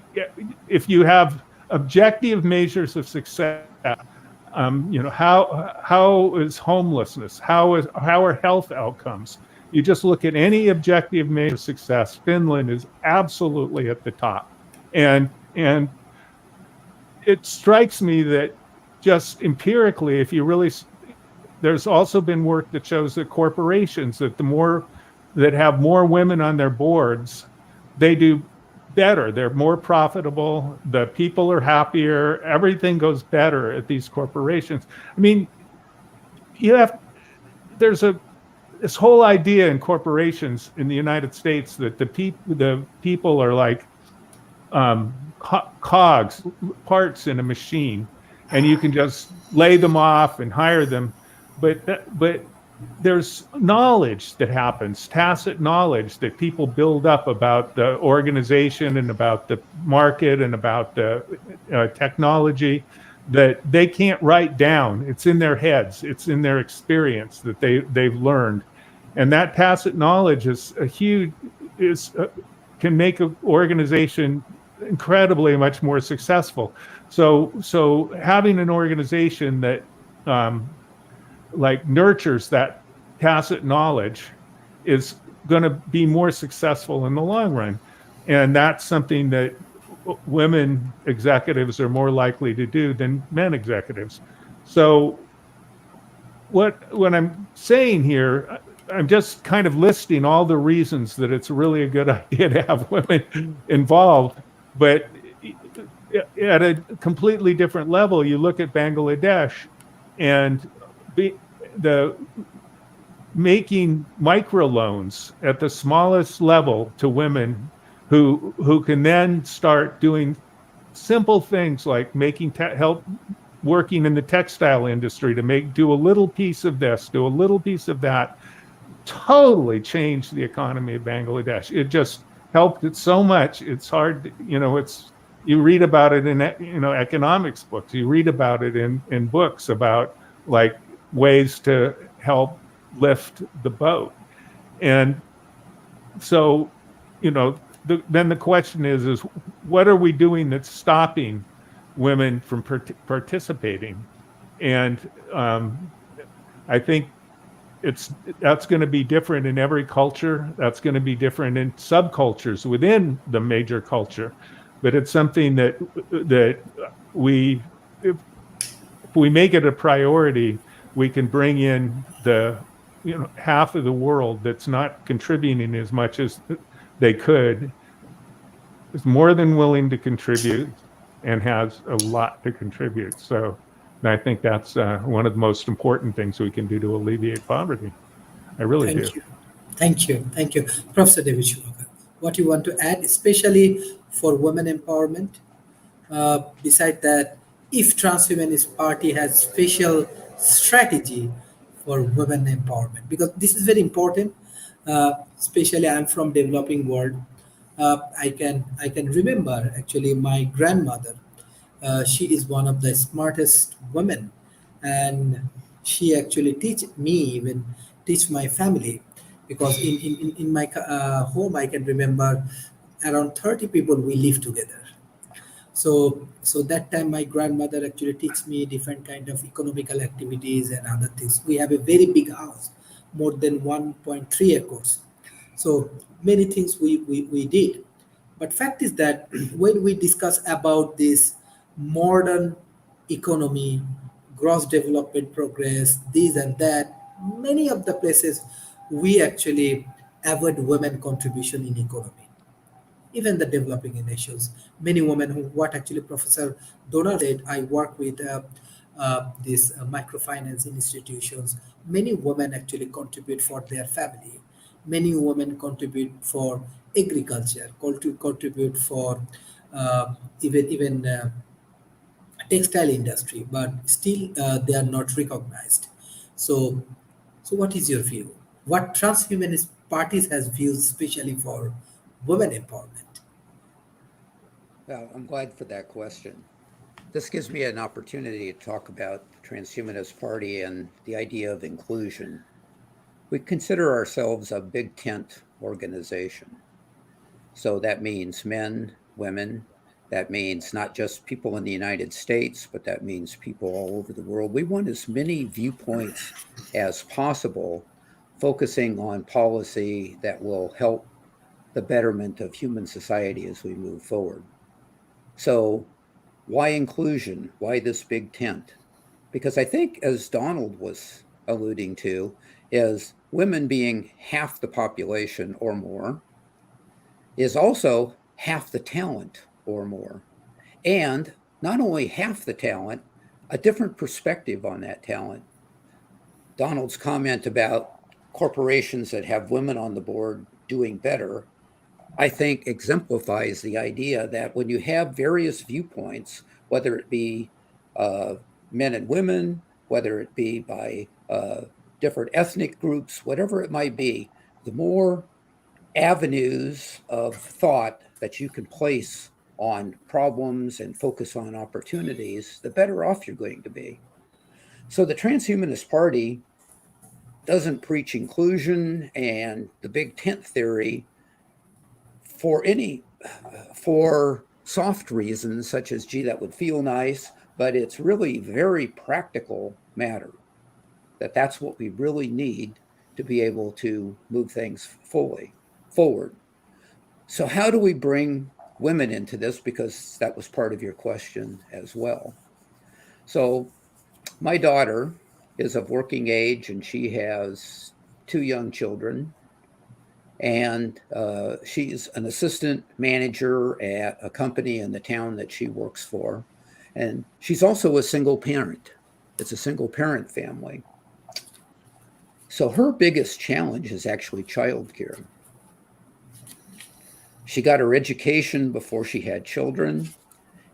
S3: If you have objective measures of success, how is homelessness? How are health outcomes? You just look at any objective measure of success. Finland is absolutely at the top, and it strikes me that just empirically, if you really, there's also been work that shows that corporations, that the more that have more women on their boards, they do better. They're more profitable. The people are happier. Everything goes better at these corporations. I mean, there's this whole idea in corporations in the United States that the people are like cogs, parts in a machine, and you can just lay them off and hire them. But there's knowledge that happens, tacit knowledge that people build up about the organization and about the market and about the technology that they can't write down. It's in their heads. It's in their experience that they've learned. And that tacit knowledge can make an organization incredibly much more successful. So having an organization that like nurtures that tacit knowledge is going to be more successful in the long run. And that's something that women executives are more likely to do than men executives. So what I'm saying here, I'm just kind of listing all the reasons that it's really a good idea to have women involved. But at a completely different level, you look at Bangladesh and the making microloans at the smallest level to women who can then start doing simple things like help working in the textile industry to do a little piece of this, do a little piece of that, totally changed the economy of Bangladesh. It just helped it so much. It's hard, you read about it in economics books. You read about it in books about like ways to help lift the boat. And so, then the question is what are we doing that's stopping women from participating? And I think that's going to be different in every culture. That's going to be different in subcultures within the major culture. But it's something that if we make it a priority, we can bring in the half of the world that's not contributing as much as they could, is more than willing to contribute and has a lot to contribute. So I think that's one of the most important things we can do to alleviate poverty. I really do.
S1: Thank you. Professor David Schumacher, what you want to add, especially for women empowerment? Beside that, if Transhumanist Party has special strategy for women empowerment, because this is very important. Especially, I'm from developing world. I can remember actually my grandmother. She is one of the smartest women, and she actually teach my family, because in my home I can remember around 30 people we live together. So that time my grandmother actually teach me different kind of economical activities and other things. We have a very big house, more than 1.3 acres. So many things we did. But fact is that when we discuss about this modern economy, gross development progress, this and that, many of the places we actually avoid women contribution in economy. Even the developing nations, many women what actually Professor Donald said, I work with these microfinance institutions. Many women actually contribute for their family. Many women contribute for agriculture, contribute for even textile industry, but still they are not recognized. So, so what is your view? What transhumanist parties has views, especially for women empowerment?
S4: Well, I'm glad for that question. This gives me an opportunity to talk about the Transhumanist Party and the idea of inclusion. We consider ourselves a big tent organization. So that means men, women. That means not just people in the United States, but that means people all over the world. We want as many viewpoints as possible, focusing on policy that will help the betterment of human society as we move forward. So Why inclusion? Why this big tent? Because I think, as Donald was alluding to, is women being half the population or more is also half the talent or more. And not only half the talent, a different perspective on that talent. Donald's comment about corporations that have women on the board doing better, I think exemplifies the idea that when you have various viewpoints, whether it be men and women, whether it be by different ethnic groups, whatever it might be, the more avenues of thought that you can place on problems and focus on opportunities, the better off you're going to be. So the Transhumanist Party doesn't preach inclusion and the big tent theory for soft reasons such as, gee, that would feel nice, but it's really very practical matter that's what we really need to be able to move things fully forward. So how do we bring women into this? Because that was part of your question as well. So my daughter is of working age and she has 2 young children. And she's an assistant manager at a company in the town that she works for. And she's also a single parent. It's a single parent family. So her biggest challenge is actually childcare. She got her education before she had children.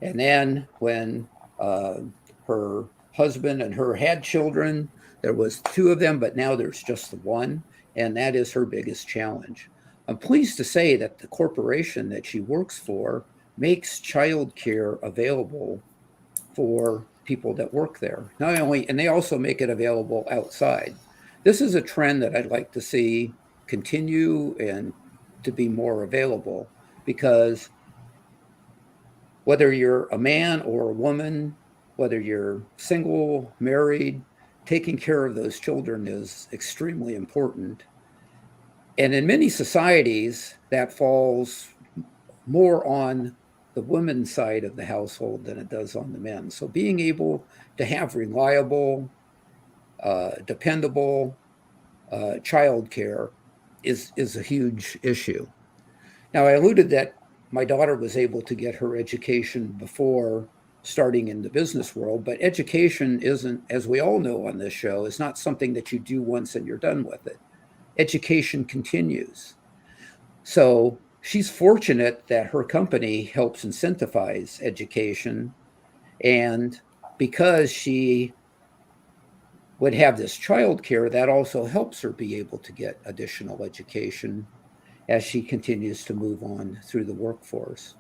S4: And then when her husband and her had children, there was 2 of them, but now there's just the 1. And that is her biggest challenge. I'm pleased to say that the corporation that she works for makes childcare available for people that work there. Not only, and they also make it available outside. This is a trend that I'd like to see continue and to be more available, because whether you're a man or a woman, whether you're single, married, taking care of those children is extremely important. And in many societies, that falls more on the women's side of the household than it does on the men. So being able to have reliable, dependable childcare is a huge issue. Now, I alluded that my daughter was able to get her education before starting in the business world, but education isn't, as we all know on this show, is not something that you do once and you're done with it. Education continues. So she's fortunate that her company helps incentivize education. And because she would have this childcare, that also helps her be able to get additional education as she continues to move on through the workforce.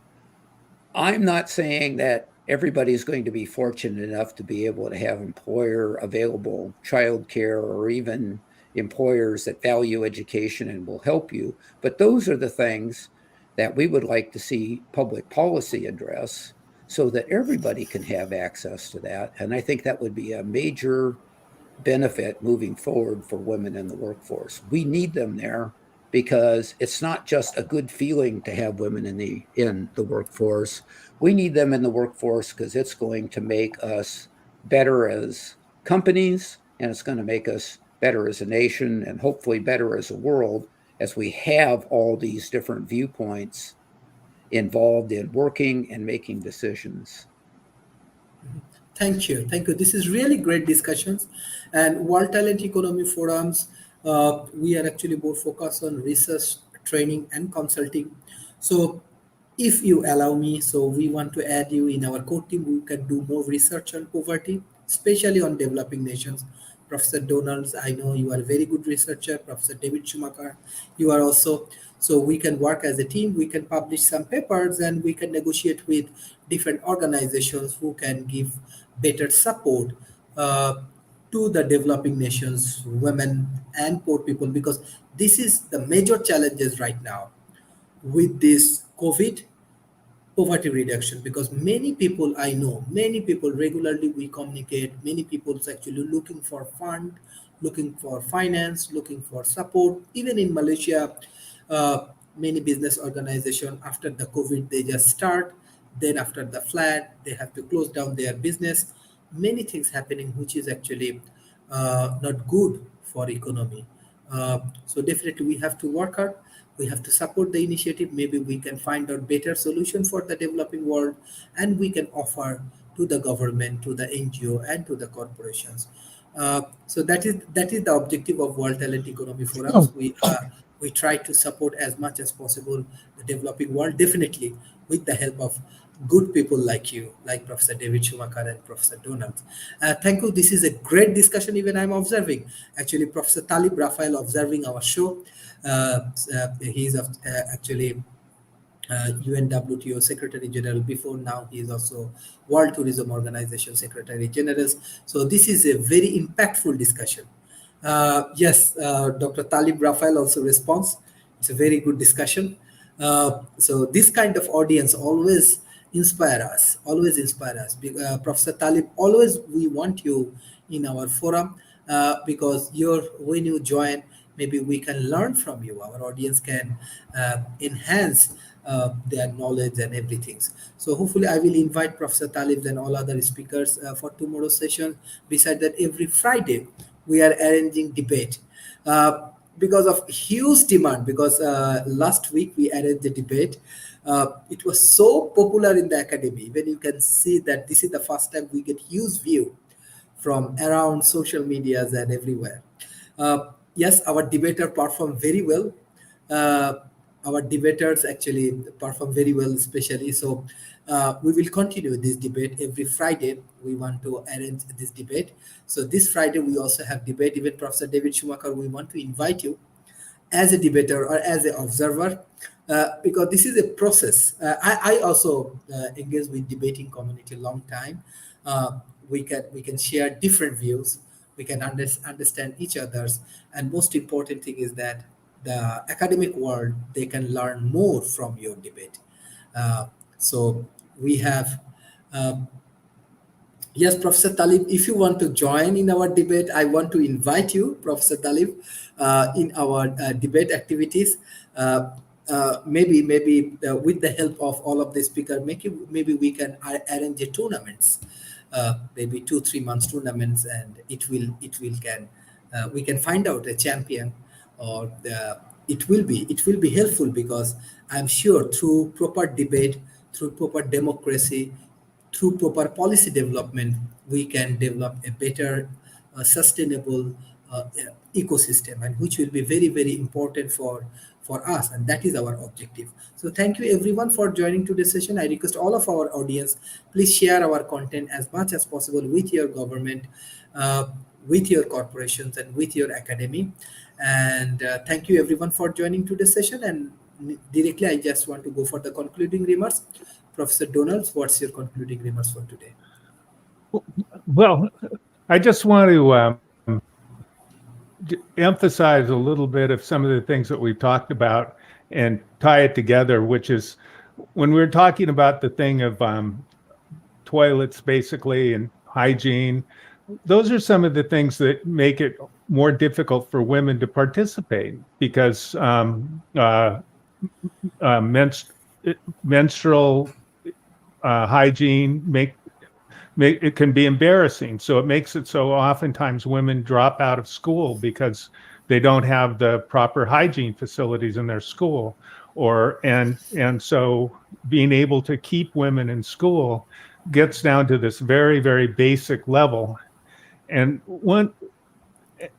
S4: I'm not saying that everybody's going to be fortunate enough to be able to have employer available childcare or even employers that value education and will help you. But those are the things that we would like to see public policy address so that everybody can have access to that. And I think that would be a major benefit moving forward for women in the workforce. We need them there because it's not just a good feeling to have women in the workforce. We need them in the workforce because it's going to make us better as companies, and it's going to make us better as a nation, and hopefully better as a world, as we have all these different viewpoints involved in working and making decisions.
S1: Thank you. Thank you. This is really great discussions. And World Talent Economy Forums, we are actually more focused on research, training, and consulting. So if you allow me, so we want to add you in our core team. We can do more research on poverty, especially on developing nations. Professor Donalds, I know you are a very good researcher. Professor David Schumacher, you are also. So we can work as a team. We can publish some papers and we can negotiate with different organizations who can give better support to the developing nations, women and poor people, because this is the major challenges right now with this COVID poverty reduction. Because many people I know, many people regularly we communicate, many people is actually looking for fund, looking for finance, looking for support. Even in Malaysia, many business organization after the COVID, they just start, then after the flood, they have to close down their business. Many things happening, which is actually not good for economy. So definitely we have to work hard. We have to support the initiative. Maybe we can find a better solution for the developing world, and we can offer to the government, to the NGO, and to the corporations. So that is the objective of World Talent Economy Forums. We try to support as much as possible the developing world, definitely with the help of good people like you, like Professor David Schumacher and Professor Donald. Thank you. This is a great discussion. Even I'm observing. Actually, Professor Talib Raphael observing our show. He is actually UNWTO Secretary General before. Now he is also World Tourism Organization Secretary General. So this is a very impactful discussion. Yes, Dr. Talib Raphael also responds. It's a very good discussion. So this kind of audience always inspire us. Professor Talib, always we want you in our forum because when you join, maybe we can learn from you. Our audience can enhance their knowledge and everything. So hopefully I will invite Professor Talib and all other speakers for tomorrow's session. Besides that, every Friday we are arranging debate because of huge demand. Because last week we arranged the debate. It was so popular in the academy. Even you can see that this is the first time we get huge view from around social medias and everywhere. Yes, our debater performed very well. Our debaters actually perform very well, especially. So we will continue this debate every Friday. We want to arrange this debate. So this Friday we also have debate. Even Professor David Schumacher, we want to invite you as a debater or as an observer because this is a process. I also engage with debating community a long time. We can share different views. We can understand each other's, and most important thing is that the academic world, they can learn more from your debate. So we have yes, Professor Talib, if you want to join in our debate, I want to invite you, Professor Talib, in our debate activities. Maybe with the help of all of the speakers, maybe we can arrange a tournaments, maybe 2-3 months tournaments, and we can find out a champion, or it will be helpful, because I'm sure through proper debate, through proper democracy, through proper policy development, we can develop a better, sustainable ecosystem, and which will be very, very important for us, and that is our objective. So thank you everyone for joining today's session. I request all of our audience, please share our content as much as possible with your government, with your corporations, and with your academy. And thank you everyone for joining today's session. And directly, I just want to go for the concluding remarks. Professor Donalds, what's your concluding remarks for today?
S3: Well, I just want to emphasize a little bit of some of the things that we've talked about and tie it together, which is when we're talking about the thing of toilets, basically, and hygiene. Those are some of the things that make it more difficult for women to participate, because menstrual hygiene it can be embarrassing. So it makes it so oftentimes women drop out of school because they don't have the proper hygiene facilities in their school, and so being able to keep women in school gets down to this very, very basic level. And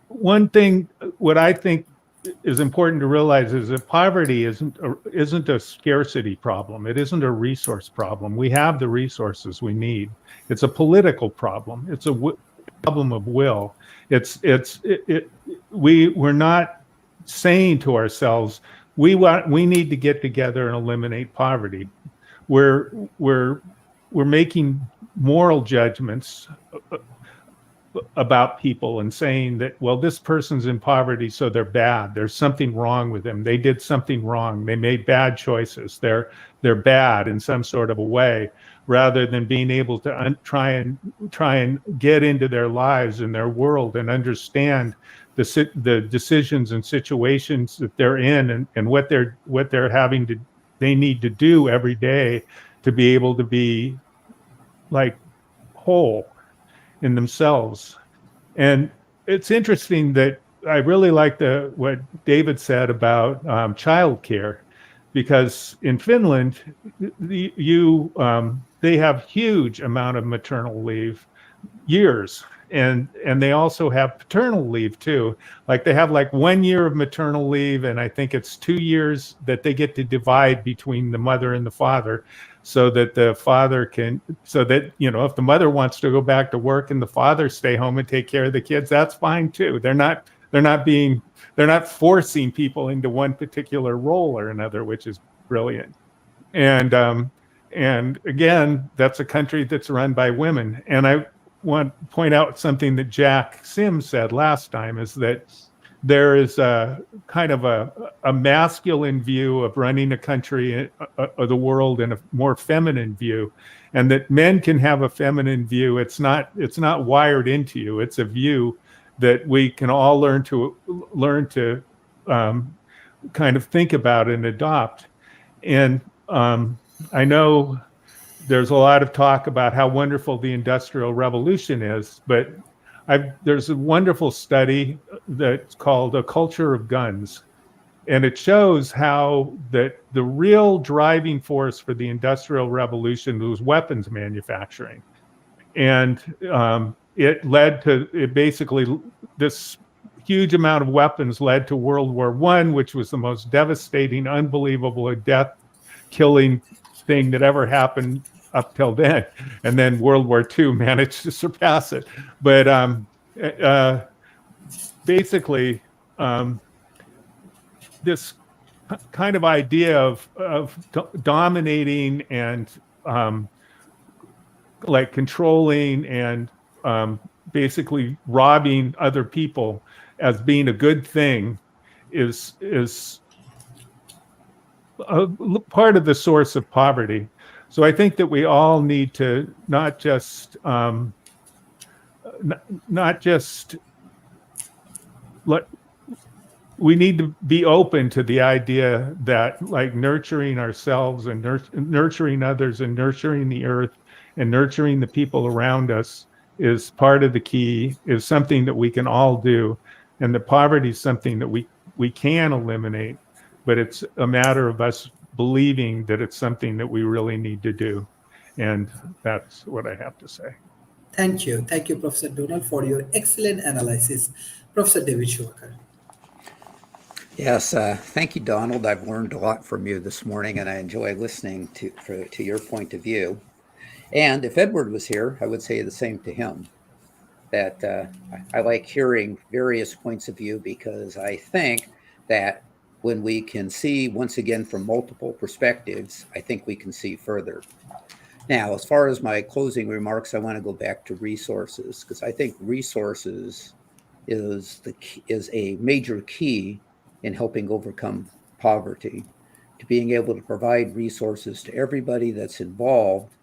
S3: one thing, what I think is important to realize, is that poverty isn't a scarcity problem. It isn't a resource problem. We have the resources we need. It's a political problem. It's a problem of will. We're not saying to ourselves, we need to get together and eliminate poverty. We're making moral judgments about people and saying that, well, this person's in poverty, so they're bad. There's something wrong with them. They did something wrong. They made bad choices. They're bad in some sort of a way, rather than being able to try and get into their lives and their world and understand the decisions and situations that they're in, and what they need to do every day to be able to be like whole in themselves. And it's interesting that I really like what David said about childcare, because in Finland, they have huge amount of maternal leave, years, and they also have paternal leave too. Like they have like 1 year of maternal leave, and I think it's 2 years that they get to divide between the mother and the father, so that the father can, so that, you know, if the mother wants to go back to work and the father stay home and take care of the kids, that's fine too. They're not forcing people into one particular role or another, which is brilliant. And again, that's a country that's run by women. And I want to point out something that Jack Sims said last time, is that there is a kind of a masculine view of running a country or the world, and a more feminine view, and that men can have a feminine view. It's not wired into you. It's a view that we can all learn to kind of think about and adopt. And I know there's a lot of talk about how wonderful the Industrial Revolution is, but there's a wonderful study that's called A Culture of Guns. And it shows how that the real driving force for the Industrial Revolution was weapons manufacturing. And it basically, this huge amount of weapons led to World War I, which was the most devastating, unbelievable, death-killing thing that ever happened up till then. And then World War II managed to surpass it. But basically, this kind of idea of dominating and like controlling and basically robbing other people as being a good thing is a part of the source of poverty. So I think that we all need to not just we need to be open to the idea that like nurturing ourselves and nurturing others and nurturing the earth and nurturing the people around us is part of the key, is something that we can all do. And the poverty is something that we can eliminate, but it's a matter of us believing that it's something that we really need to do. And that's what I have to say.
S1: Thank you, Professor Donald, for your excellent analysis. Professor David Schumacher.
S4: Yes, thank you, Donald. I've learned a lot from you this morning, and I enjoy listening to your point of view. And if Edward was here, I would say the same to him, that I like hearing various points of view, because I think that when we can see, once again, from multiple perspectives, I think we can see further. Now, as far as my closing remarks, I want to go back to resources, because I think resources is a major key in helping overcome poverty. To being able to provide resources to everybody that's involved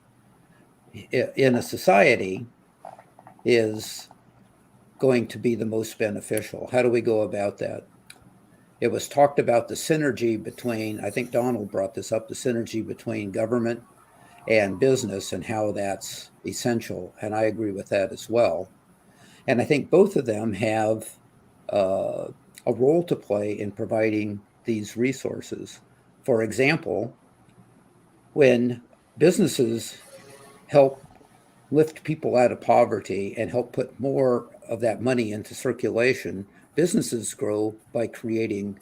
S4: in a society is going to be the most beneficial. How do we go about that? It was talked about the synergy between, I think Donald brought this up, the synergy between government and business and how that's essential. And I agree with that as well. And I think both of them have a role to play in providing these resources. For example, when businesses help lift people out of poverty and help put more of that money into circulation, businesses grow by creating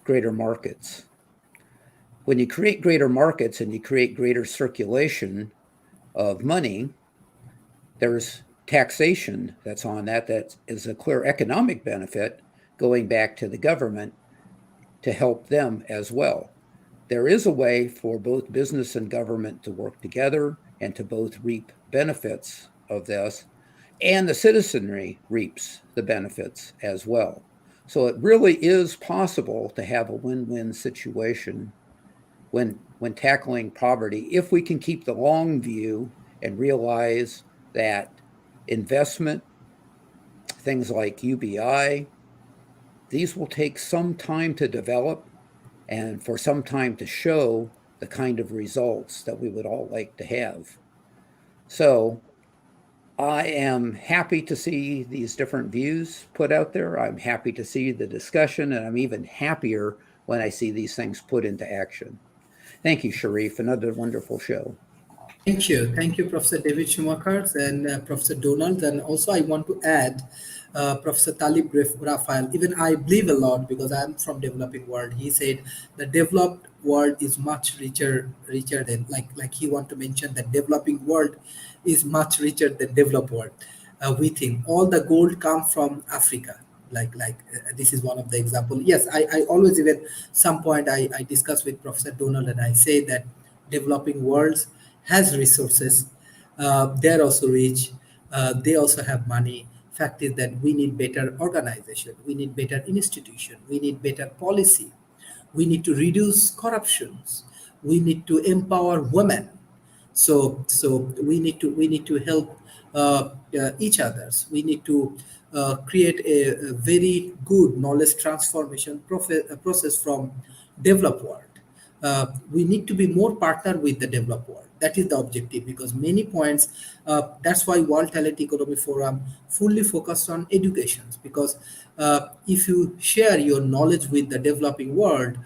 S4: greater markets. When you create greater markets and you create greater circulation of money, there's taxation that's on that. That is a clear economic benefit going back to the government to help them as well. There is a way for both business and government to work together and to both reap benefits of this, and the citizenry reaps the benefits as well. So it really is possible to have a win-win situation when tackling poverty, if we can keep the long view and realize that investment, things like UBI, these will take some time to develop and for some time to show the kind of results that we would all like to have. So I am happy to see these different views put out there. I'm happy to see the discussion, and I'm even happier when I see these things put into action. Thank you, Sharif. Another wonderful show.
S1: Thank you, Professor David Schumacher and Professor Donald. And also, I want to add Professor Talib Raphael. Even I believe a lot because I'm from developing world. He said the developed world is much richer than like he want to mention that developing world is much richer than developed world. We think all the gold come from Africa. This is one of the example. Yes, I always even some point I discuss with Professor Donald and I say that developing worlds has resources. They're also rich. They also have money. Fact is that we need better organization. We need better institution. We need better policy. We need to reduce corruptions. We need to empower women. So we need to help each others. We need to create a very good knowledge transformation process from developed world. We need to be more partner with the developed world. That is the objective because many points. That's why World Talent Economy Forum fully focused on educations because if you share your knowledge with the developing world,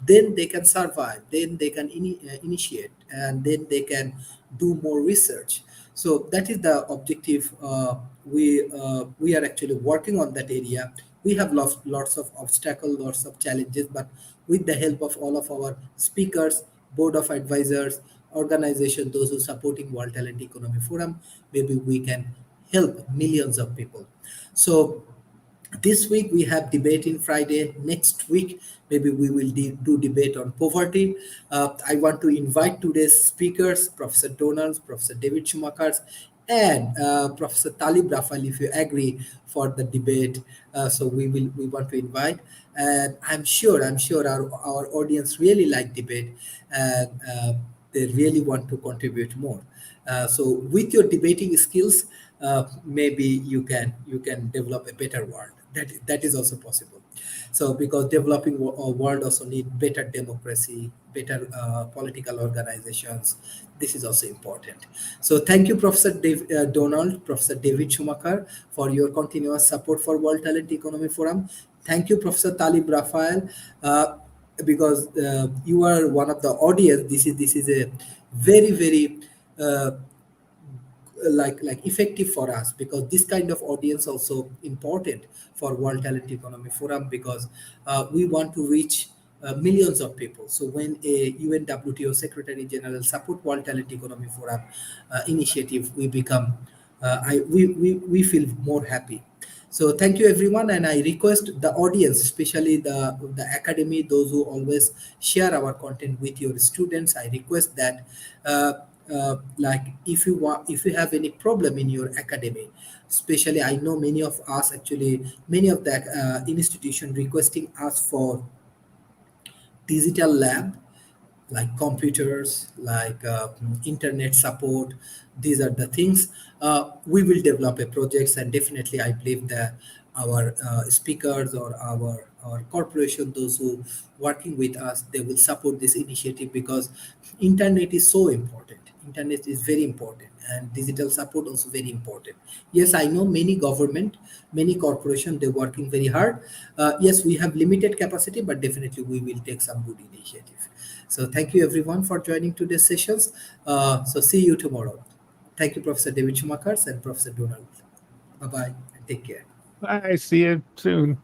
S1: then they can survive, then they can initiate, and then they can do more research. So that is the objective. We are actually working on that area. We have lots of obstacles, lots of challenges, but with the help of all of our speakers, board of advisors, organization, those who supporting World Talent Economy Forum, maybe we can help millions of people. So this week we have debate in Friday. Next week maybe we will do debate on poverty. I want to invite today's speakers, Professor Donald, Professor David Schumacher, and Professor Talib Raphael, if you agree for the debate. So we want to invite, and I'm sure our audience really like debate, and they really want to contribute more. So with your debating skills, maybe you can develop a better world. That is also possible. So because developing world also need better democracy, better political organizations. This is also important. So thank you, Professor Donald, Professor David Schumacher, for your continuous support for World Talent Economy Forum. Thank you, Professor Talib Raphael, because you are one of the audience. This is a very effective for us because this kind of audience also important for World Talent Economy Forum because we want to reach millions of people. So when a UN WTO Secretary General support World Talent Economy Forum initiative, we become we feel more happy. So thank you everyone, and I request the audience, especially the academy, those who always share our content with your students. I request that if you have any problem in your academy, especially I know many of the institution requesting us for digital lab, like computers, like internet support. These are the things we will develop a projects, and definitely I believe that our speakers or our corporation, those who working with us, they will support this initiative because internet is so important. Internet is very important, and digital support also very important. Yes, I know many government, many corporation, they're working very hard. Yes, we have limited capacity, but definitely we will take some good initiative. So thank you everyone for joining today's sessions. So see you tomorrow. Thank you, Professor David Schumacher and Professor Donald. Bye-bye and take care.
S3: I see you soon.